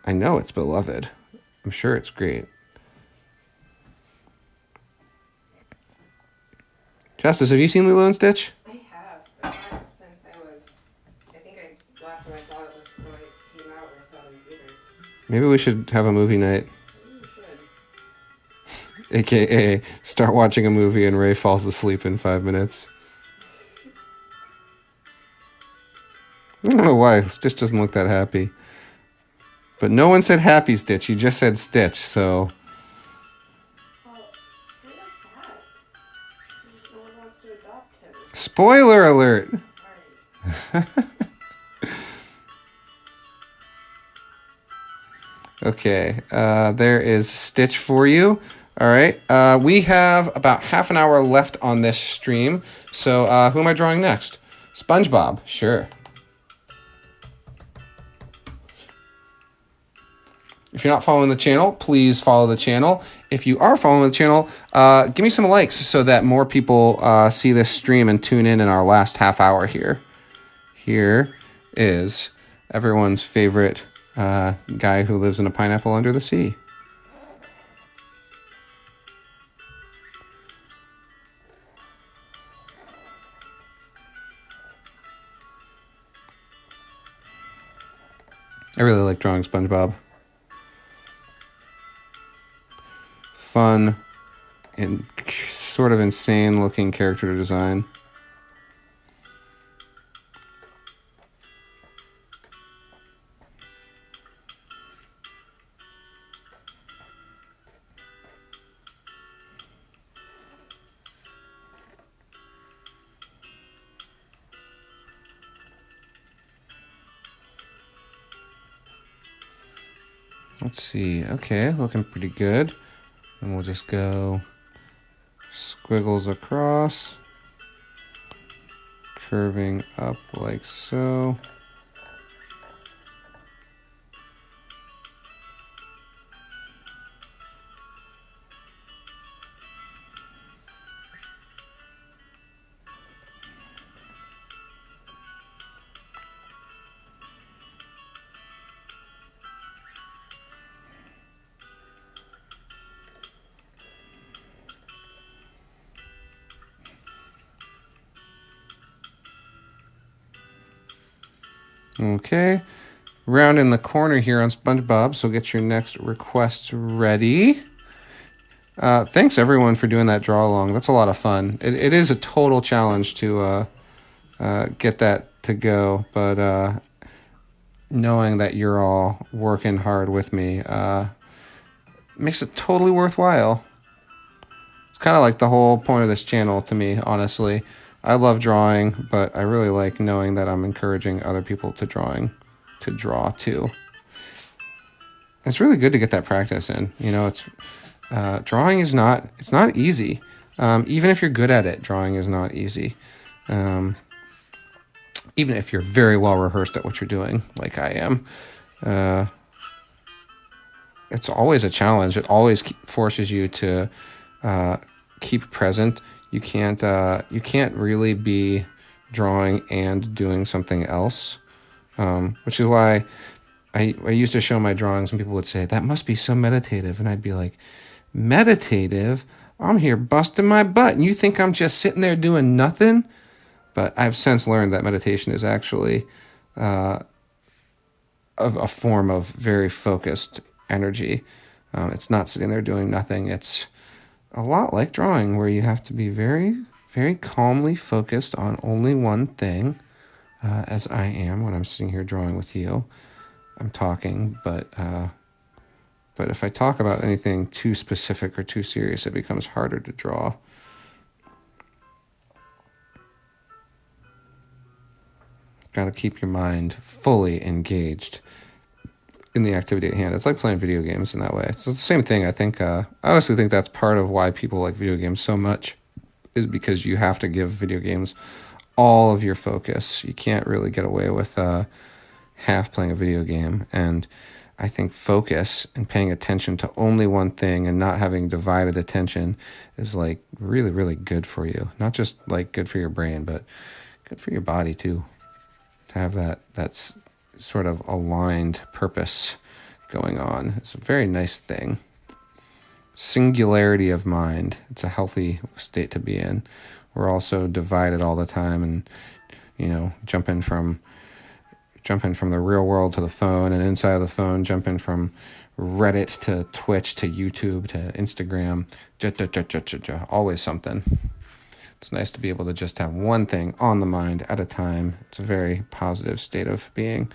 I know it's beloved. I'm sure it's great. Justice, have you seen Lilo and Stitch? I have, but not since I think last time I saw it was when it came out or I saw it in theaters. Maybe we should have a movie night. Maybe we should. AKA, start watching a movie and Ray falls asleep in 5 minutes. I don't know why, Stitch doesn't look that happy. But no one said happy Stitch, you just said Stitch, so... Well, kind of sad. No one wants to adopt him. Spoiler alert! Alright. Okay, there is Stitch for you. All right, we have about half an hour left on this stream. So who am I drawing next? SpongeBob, sure. If you're not following the channel, please follow the channel. If you are following the channel, give me some likes so that more people see this stream and tune in our last half hour here. Here is everyone's favorite guy who lives in a pineapple under the sea. I really like drawing SpongeBob. Fun and sort of insane looking character design. Let's see. Okay, looking pretty good. And we'll just go squiggles across, curving up like so. Okay, round in the corner here on SpongeBob, so get your next requests ready. Thanks everyone for doing that draw along. That's a lot of fun. It is a total challenge to get that to go, but knowing that you're all working hard with me makes it totally worthwhile. It's kind of like the whole point of this channel to me, honestly. I love drawing, but I really like knowing that I'm encouraging other people to draw too. It's really good to get that practice in. You know, it's drawing is not easy. Even if you're good at it, drawing is not easy. Even if you're very well rehearsed at what you're doing, like I am, it's always a challenge. It always forces you to keep present. You can't really be drawing and doing something else, which is why I used to show my drawings and people would say, that must be so meditative. And I'd be like, meditative? I'm here busting my butt and you think I'm just sitting there doing nothing? But I've since learned that meditation is actually a form of very focused energy. It's not sitting there doing nothing. It's a lot like drawing, where you have to be very, very calmly focused on only one thing, as I am when I'm sitting here drawing with you. I'm talking, but if I talk about anything too specific or too serious, it becomes harder to draw. Got to keep your mind fully engaged in the activity at hand. It's like playing video games in that way. It's the same thing. I think, I honestly think that's part of why people like video games so much, is because you have to give video games all of your focus. You can't really get away with half playing a video game. And I think focus and paying attention to only one thing and not having divided attention is like really, really good for you. Not just like good for your brain, but good for your body too. To have that's sort of aligned purpose going on. It's a very nice thing. Singularity of mind. It's a healthy state to be in. We're also divided all the time, and jumping from the real world to the phone, and inside of the phone jumping from Reddit to Twitch to YouTube to Instagram. Always something. It's nice to be able to just have one thing on the mind at a time. It's a very positive state of being.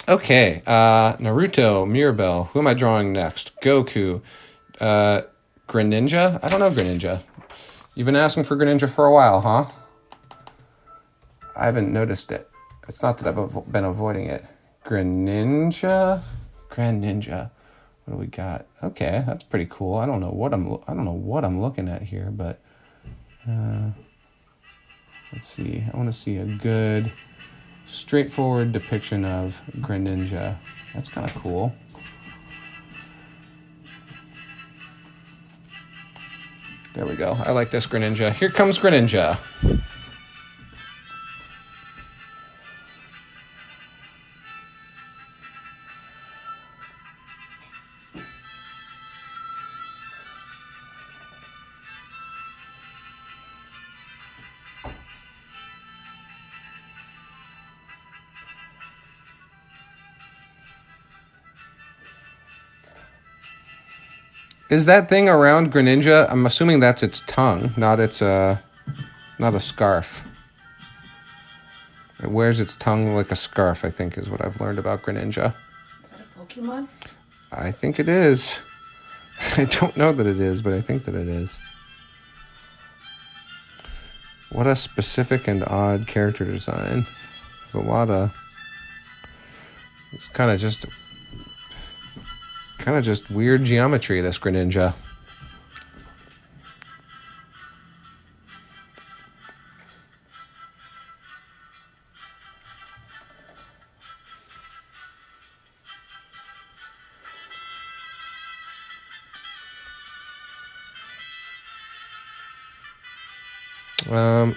Okay, Naruto, Mirabelle. Who am I drawing next? Goku. Greninja? I don't know Greninja. You've been asking for Greninja for a while, huh? I haven't noticed it. It's not that I've been avoiding it. Greninja? Greninja. What do we got? Okay, that's pretty cool. I don't know what I'm looking at here, but let's see. I want to see a good, straightforward depiction of Greninja. That's kind of cool. There we go. I like this Greninja. Here comes Greninja. Is that thing around Greninja? I'm assuming that's its tongue, not its not a scarf. It wears its tongue like a scarf, I think, is what I've learned about Greninja. Is that a Pokemon? I think it is. I don't know that it is, but I think that it is. What a specific and odd character design. There's a lot of... It's kind of just weird geometry, this Greninja.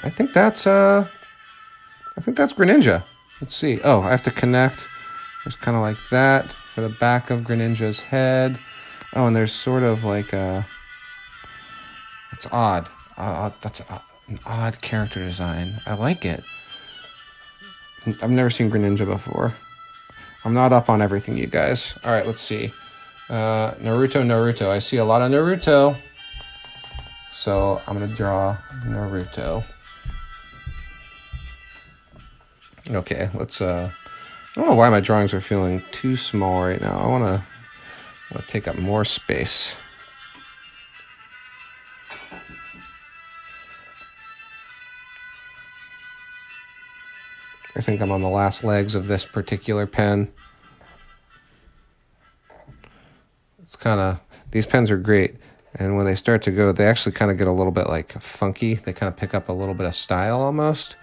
I think that's Greninja. Let's see. Oh, I have to connect. There's kind of like that for the back of Greninja's head. Oh, and there's sort of like a... It's odd. That's an odd character design. I like it. I've never seen Greninja before. I'm not up on everything, you guys. All right, let's see. Naruto. I see a lot of Naruto. So I'm going to draw Naruto. Okay, let's... I don't know why my drawings are feeling too small right now. I want to take up more space. I think I'm on the last legs of this particular pen. It's kind of... These pens are great. And when they start to go, they actually kind of get a little bit like funky. They kind of pick up a little bit of style almost.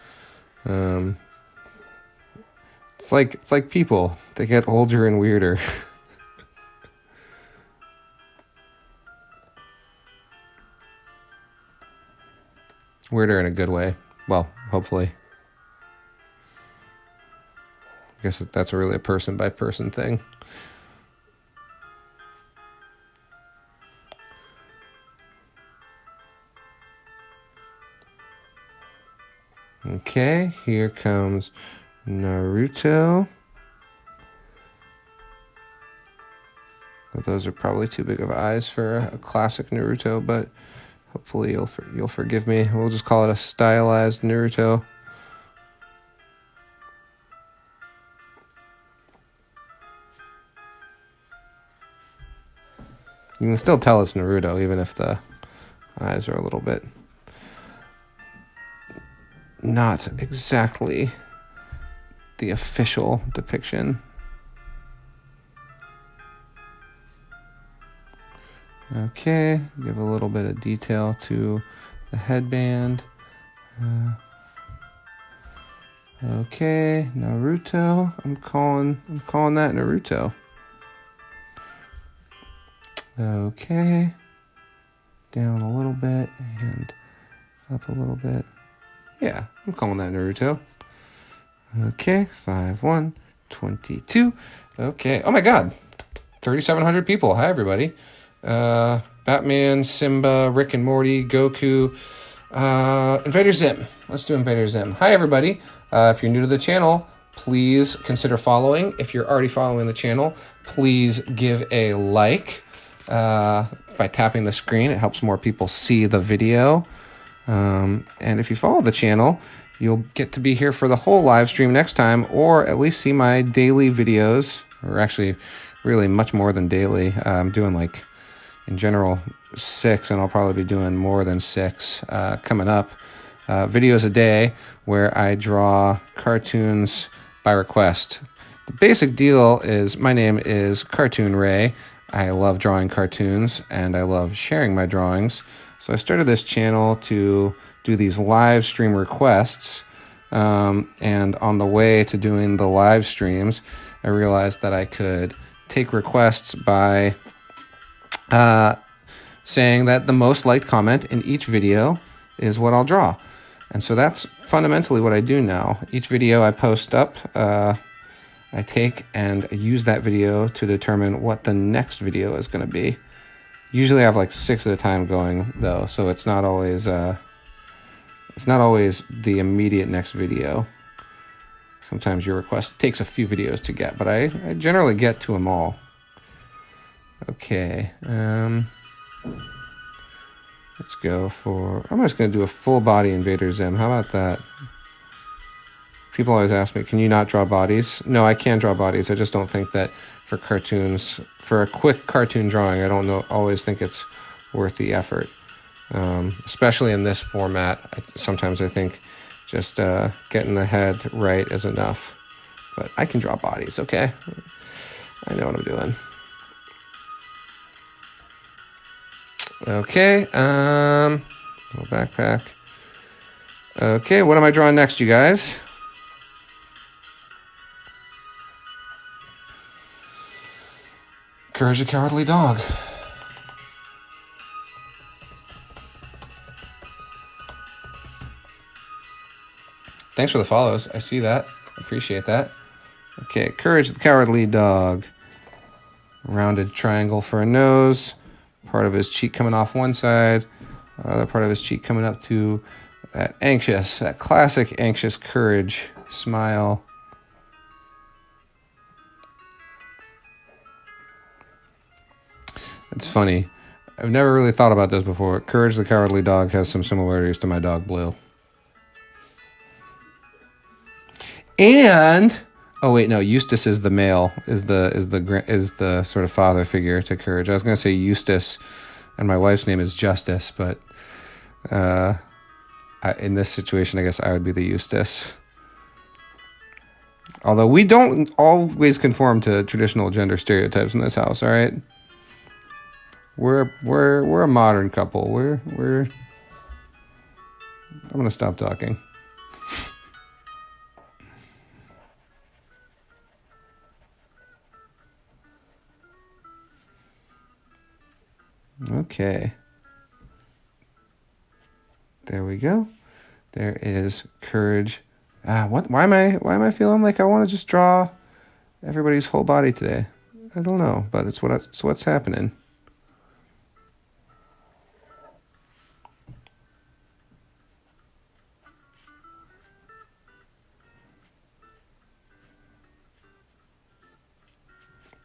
It's like people. They get older and weirder. Weirder in a good way. Well, hopefully. I guess that's really a person by person thing. Okay, here comes Naruto. But those are probably too big of eyes for a classic Naruto, but hopefully you'll forgive me. We'll just call it a stylized Naruto. You can still tell it's Naruto, even if the eyes are a little bit not exactly the official depiction. Okay, give a little bit of detail to the headband. Okay, Naruto. I'm calling that Naruto. Okay, down a little bit and up a little bit. Yeah, I'm calling that Naruto. Okay, 5-1, 22. Okay, oh my god, 3,700 people. Hi, everybody. Batman, Simba, Rick and Morty, Goku, Invader Zim. Let's do Invader Zim. Hi, everybody. If you're new to the channel, please consider following. If you're already following the channel, please give a like by tapping the screen. It helps more people see the video. And if you follow the channel, you'll get to be here for the whole live stream next time, or at least see my daily videos, or actually really much more than daily. I'm doing like, in general, 6, and I'll probably be doing more than 6 coming up. Videos a day where I draw cartoons by request. The basic deal is my name is Cartoon Ray. I love drawing cartoons, and I love sharing my drawings. So I started this channel to do these live stream requests, and on the way to doing the live streams, I realized that I could take requests by saying that the most liked comment in each video is what I'll draw. And so that's fundamentally what I do now. Each video I post up, I take and use that video to determine what the next video is going to be. Usually I have like 6 at a time going though, so it's not always the immediate next video. Sometimes your request takes a few videos to get, but I generally get to them all. Okay, let's go for, I'm just going to do a full body Invader Zim. How about that? People always ask me, can you not draw bodies? No, I can draw bodies. I just don't think that for cartoons, for a quick cartoon drawing, I don't always think it's worth the effort. Especially in this format, sometimes I think just getting the head right is enough. But I can draw bodies, okay? I know what I'm doing. Okay, little backpack. Okay, what am I drawing next, you guys? Courage the Cowardly Dog. Thanks for the follows. I see that. Appreciate that. Okay, Courage the Cowardly Dog. Rounded triangle for a nose. Part of his cheek coming off one side. Other part of his cheek coming up to that anxious, that classic anxious courage smile. It's funny. I've never really thought about this before. Courage the Cowardly Dog has some similarities to my dog Blue. And oh wait, no, Eustace is the male, is the sort of father figure to Courage. I was going to say Eustace, and my wife's name is Justice, but in this situation, I guess I would be the Eustace. Although we don't always conform to traditional gender stereotypes in this house. All right, we're a modern couple. I'm going to stop talking. Okay. There we go. There is Courage. Why am I feeling like I want to just draw everybody's whole body today? I don't know, but it's what's happening.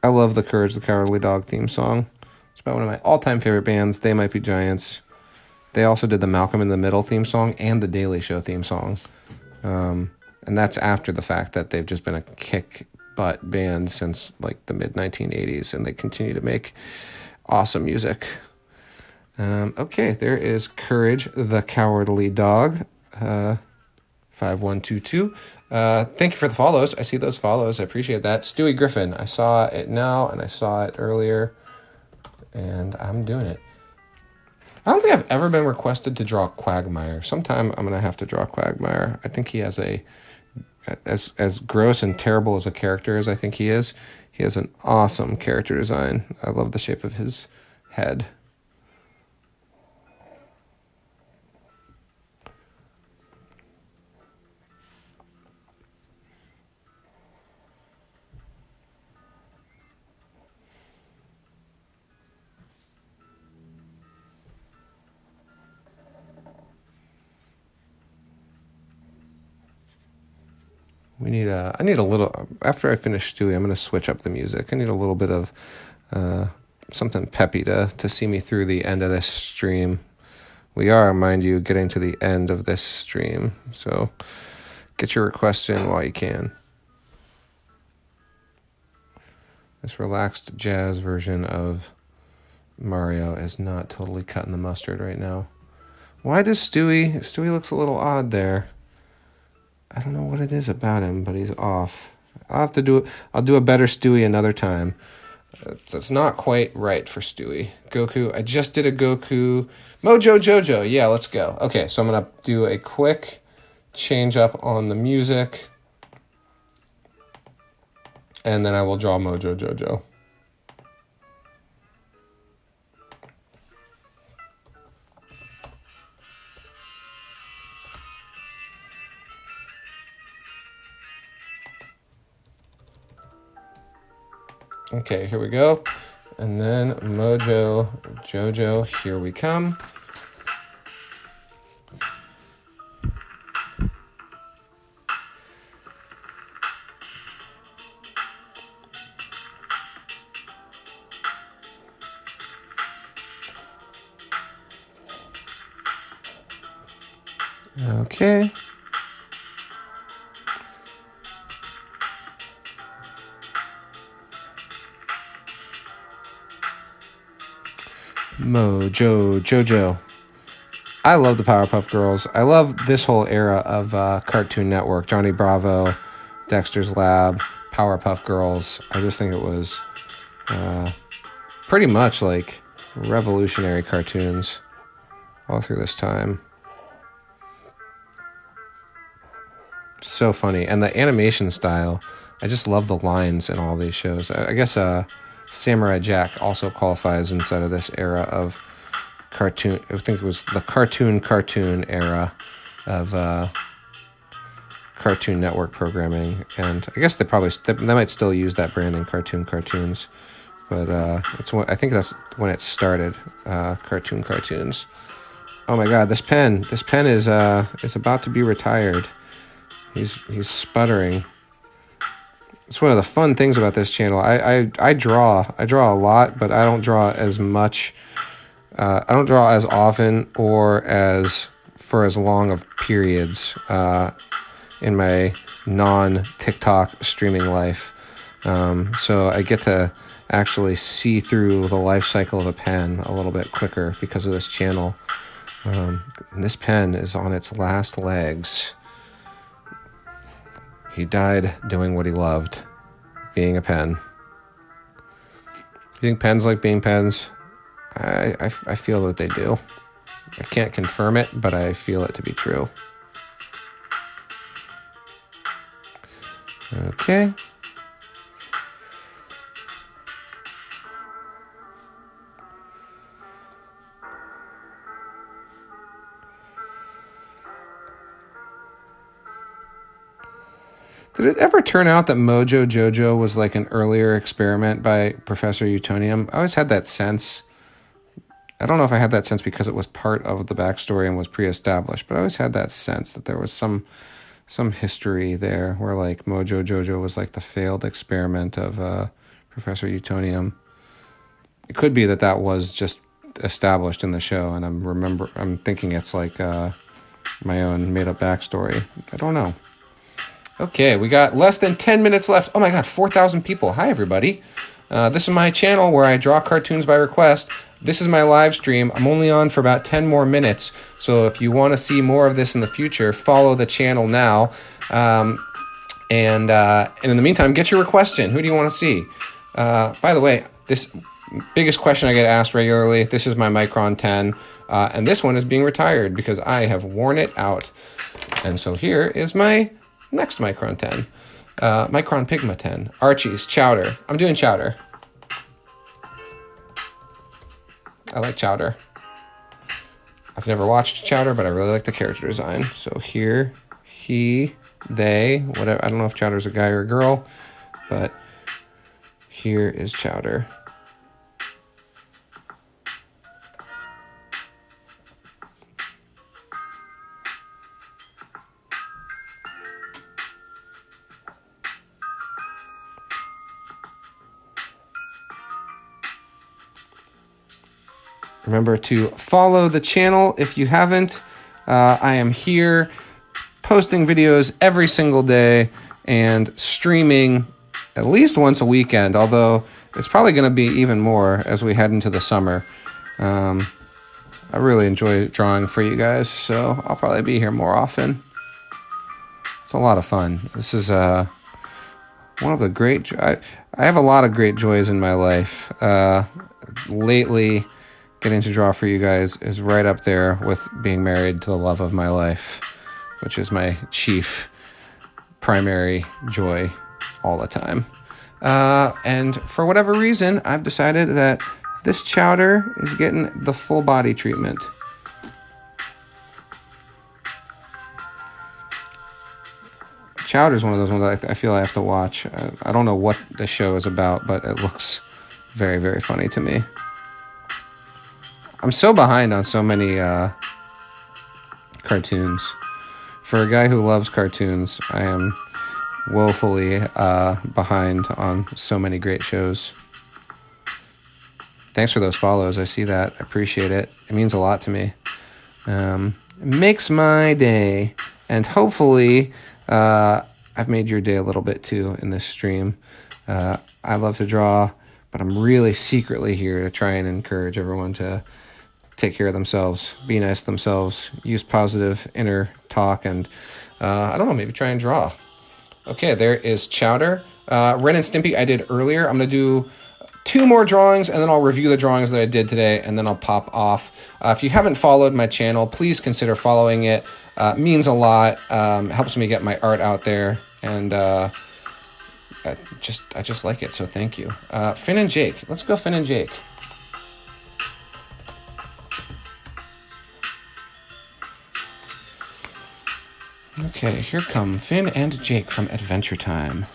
I love the Courage the Cowardly Dog theme song. It's about one of my all-time favorite bands. They Might Be Giants. They also did the Malcolm in the Middle theme song and the Daily Show theme song. And that's after the fact that they've just been a kick-butt band since like the mid-1980s, and they continue to make awesome music. Okay, there is Courage the Cowardly Dog. 5122. Thank you for the follows. I see those follows. I appreciate that. Stewie Griffin. I saw it now, and I saw it earlier, and I'm doing it. I don't think I've ever been requested to draw Quagmire. Sometime I'm going to have to draw Quagmire. I think he has as gross and terrible as a character as I think he has an awesome character design. I love the shape of his head. I need a little, after I finish Stewie, I'm going to switch up the music. I need a little bit of something peppy to see me through the end of this stream. We are, mind you, getting to the end of this stream, so get your requests in while you can. This relaxed jazz version of Mario is not totally cutting the mustard right now. Why does Stewie looks a little odd there. I don't know what it is about him, but he's off. I'll do a better Stewie another time. It's not quite right for Stewie. Goku, I just did a Goku. Mojo Jojo, yeah, let's go. Okay, so I'm going to do a quick change up on the music. And then I will draw Mojo Jojo. Okay, here we go. And then Mojo Jojo, here we come. Okay. Mojo Jojo. I love the Powerpuff Girls. I love this whole era of Cartoon Network. Johnny Bravo, Dexter's Lab, Powerpuff Girls. I just think it was pretty much like revolutionary cartoons all through this time. So funny. And the animation style, I just love the lines in all these shows. I guess Samurai Jack also qualifies inside of this era of cartoon. I think it was the cartoon era of Cartoon Network programming. And I guess they might still use that brand in cartoons. But I think that's when it started, cartoons. Oh my God, this pen is about to be retired. He's sputtering. It's one of the fun things about this channel. I draw a lot, but I don't draw as much. I don't draw as often or for as long of periods in my non-TikTok streaming life. So I get to actually see through the life cycle of a pen a little bit quicker because of this channel. This pen is on its last legs. He died doing what he loved, being a pen. You think pens like being pens? I feel that they do. I can't confirm it, but I feel it to be true. Okay. Did it ever turn out that Mojo Jojo was like an earlier experiment by Professor Utonium? I always had that sense. I don't know if I had that sense because it was part of the backstory and was pre-established, but I always had that sense that there was some history there where like Mojo Jojo was like the failed experiment of Professor Utonium. It could be that was just established in the show, and I'm thinking it's like my own made-up backstory. I don't know. Okay, we got less than 10 minutes left. Oh my God, 4,000 people. Hi, everybody. This is my channel where I draw cartoons by request. This is my live stream. I'm only on for about 10 more minutes. So if you want to see more of this in the future, follow the channel now. And in the meantime, get your requests in. Who do you want to see? By the way, this biggest question I get asked regularly, this is my Micron 10. And this one is being retired because I have worn it out. And so here is my next Micron 10. Micron Pigma 10. Archie's, Chowder. I'm doing Chowder. I like Chowder. I've never watched Chowder, but I really like the character design. So here, he, they, whatever. I don't know if Chowder's a guy or a girl, but here is Chowder. Remember to follow the channel if you haven't. I am here posting videos every single day and streaming at least once a weekend, although it's probably going to be even more as we head into the summer. I really enjoy drawing for you guys, so I'll probably be here more often. It's a lot of fun. This is one of the great... I have a lot of great joys in my life. Lately, getting to draw for you guys is right up there with being married to the love of my life, which is my chief primary joy all the time. And for whatever reason, I've decided that this Chowder is getting the full body treatment. Chowder's one of those ones I feel I have to watch. I don't know what the show is about, but it looks very, very funny to me. I'm so behind on so many cartoons. For a guy who loves cartoons, I am woefully behind on so many great shows. Thanks for those follows. I see that. I appreciate it. It means a lot to me. It makes my day. And hopefully, I've made your day a little bit too in this stream. I love to draw, but I'm really secretly here to try and encourage everyone to take care of themselves, be nice to themselves, use positive inner talk, and I don't know, maybe try and draw. Okay, there is Chowder. Ren and Stimpy I did earlier. I'm going to do 2 more drawings, and then I'll review the drawings that I did today, and then I'll pop off. If you haven't followed my channel, please consider following it. It means a lot. Helps me get my art out there, and I just like it, so thank you. Finn and Jake. Let's go Finn and Jake. Okay, here come Finn and Jake from Adventure Time.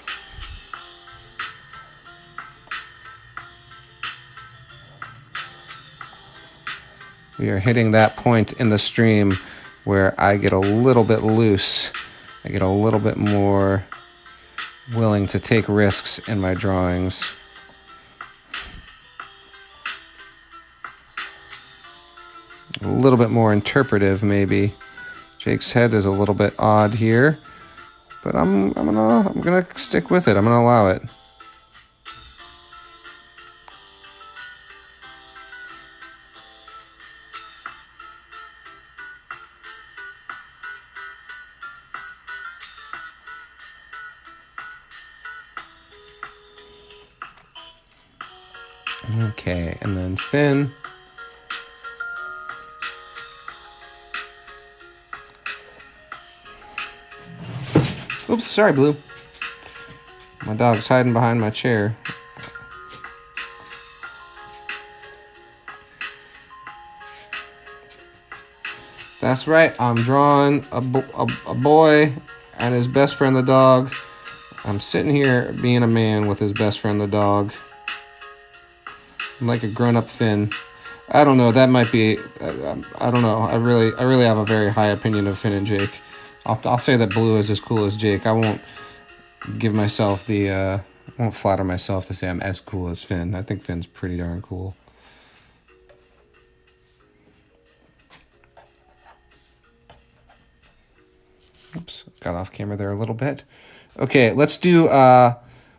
We are hitting that point in the stream where I get a little bit loose. I get a little bit more willing to take risks in my drawings. A little bit more interpretive, maybe. Jake's head is a little bit odd here, but I'm gonna stick with it. I'm gonna allow it. Okay, and then Finn. Oops, sorry, Blue. My dog's hiding behind my chair. That's right, I'm drawing a boy and his best friend, the dog. I'm sitting here being a man with his best friend, the dog. I'm like a grown-up Finn. I don't know, that might be, I don't know. I really have a very high opinion of Finn and Jake. I'll say that Blue is as cool as Jake. I won't give myself the, won't flatter myself to say I'm as cool as Finn. I think Finn's pretty darn cool. Oops, got off camera there a little bit. Okay, let's do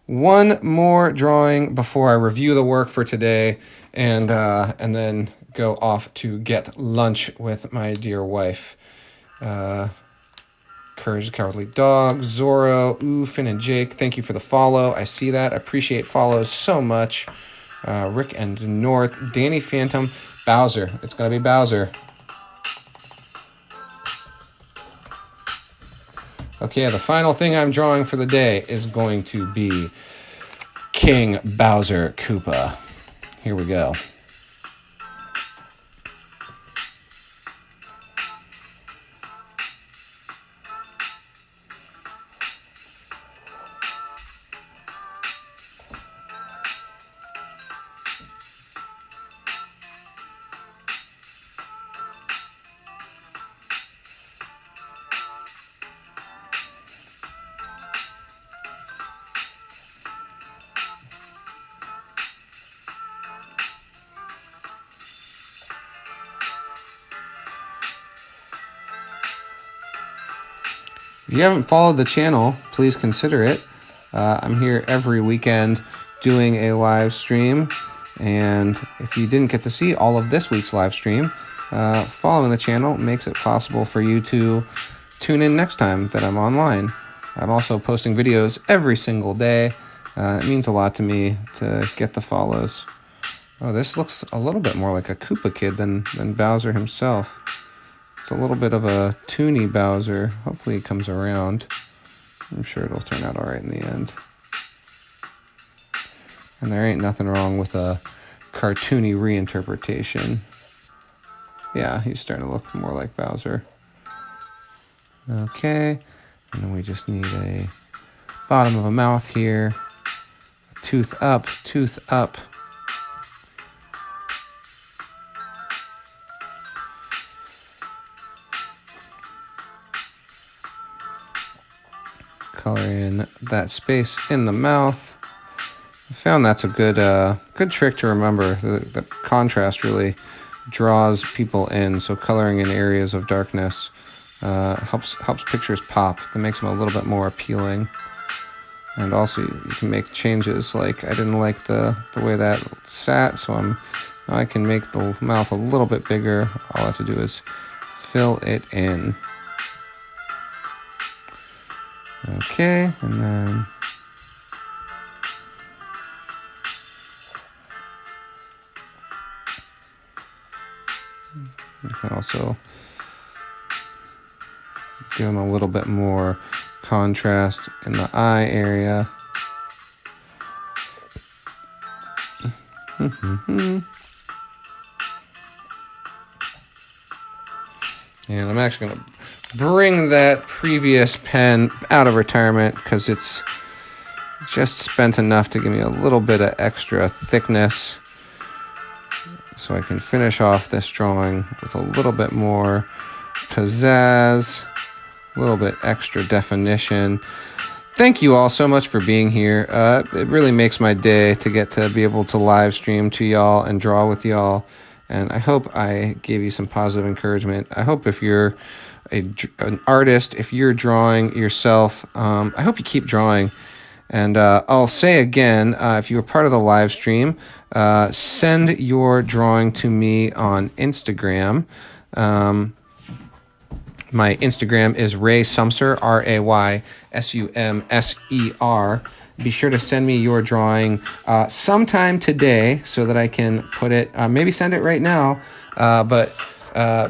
one more drawing before I review the work for today, and then go off to get lunch with my dear wife. Courage the Cowardly Dog, Zorro, Ooh, Finn and Jake, thank you for the follow. I see that. I appreciate follows so much. Rick and North, Danny Phantom, Bowser. It's going to be Bowser. Okay, the final thing I'm drawing for the day is going to be King Bowser Koopa. Here we go. If you haven't followed the channel, please consider it. I'm here every weekend doing a live stream, and if you didn't get to see all of this week's live stream, following the channel makes it possible for you to tune in next time that I'm online. I'm also posting videos every single day. It means a lot to me to get the follows. Oh, this looks a little bit more like a Koopa Kid than Bowser himself. It's a little bit of a toony Bowser. Hopefully he comes around. I'm sure it'll turn out all right in the end. And there ain't nothing wrong with a cartoony reinterpretation. Yeah, he's starting to look more like Bowser. Okay, And then we just need a bottom of a mouth here. Tooth up, tooth up. Color in that space in the mouth. I found that's a good trick to remember. The contrast really draws people in, so coloring in areas of darkness helps pictures pop. That makes them a little bit more appealing. And also you can make changes, like I didn't like the way that sat, so now I can make the mouth a little bit bigger. All I have to do is fill it in. Okay, and then you can also give them a little bit more contrast in the eye area. And I'm actually going to bring that previous pen out of retirement because it's just spent enough to give me a little bit of extra thickness, so I can finish off this drawing with a little bit more pizzazz, a little bit extra definition. Thank you all so much for being here. It really makes my day to get to be able to live stream to y'all and draw with y'all. And I hope I gave you some positive encouragement. I hope if you're an artist, if you're drawing yourself, I hope you keep drawing. And I'll say again, if you were part of the live stream, send your drawing to me on Instagram. My Instagram is Ray Sumser, RAYSUMSER. Be sure to send me your drawing sometime today so that I can put it, maybe send it right now, but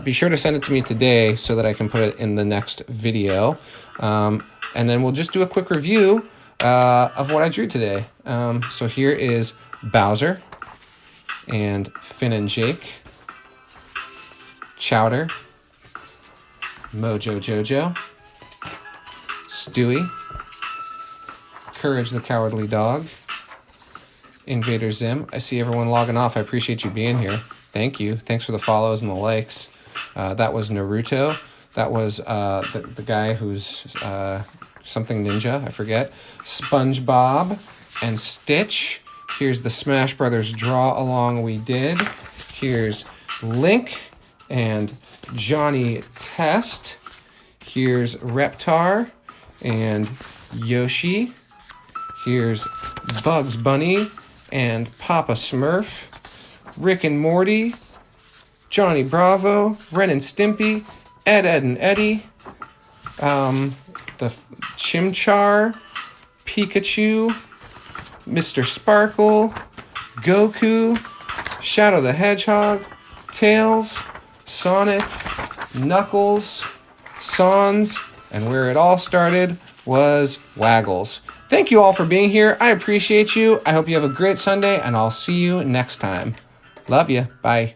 be sure to send it to me today so that I can put it in the next video. And then we'll just do a quick review of what I drew today. So here is Bowser and Finn and Jake, Chowder, Mojo Jojo, Stewie, Courage the Cowardly Dog, Invader Zim. I see everyone logging off. I appreciate you being here. Thank you. Thanks for the follows and the likes. That was Naruto. That was the guy who's something ninja, I forget. SpongeBob and Stitch. Here's the Smash Brothers draw along we did. Here's Link and Johnny Test. Here's Reptar and Yoshi. Here's Bugs Bunny and Papa Smurf. Rick and Morty, Johnny Bravo, Ren and Stimpy, Ed, and Eddie, the Chimchar, Pikachu, Mr. Sparkle, Goku, Shadow the Hedgehog, Tails, Sonic, Knuckles, Sans, and where it all started was Waggles. Thank you all for being here. I appreciate you. I hope you have a great Sunday, and I'll see you next time. Love you. Bye.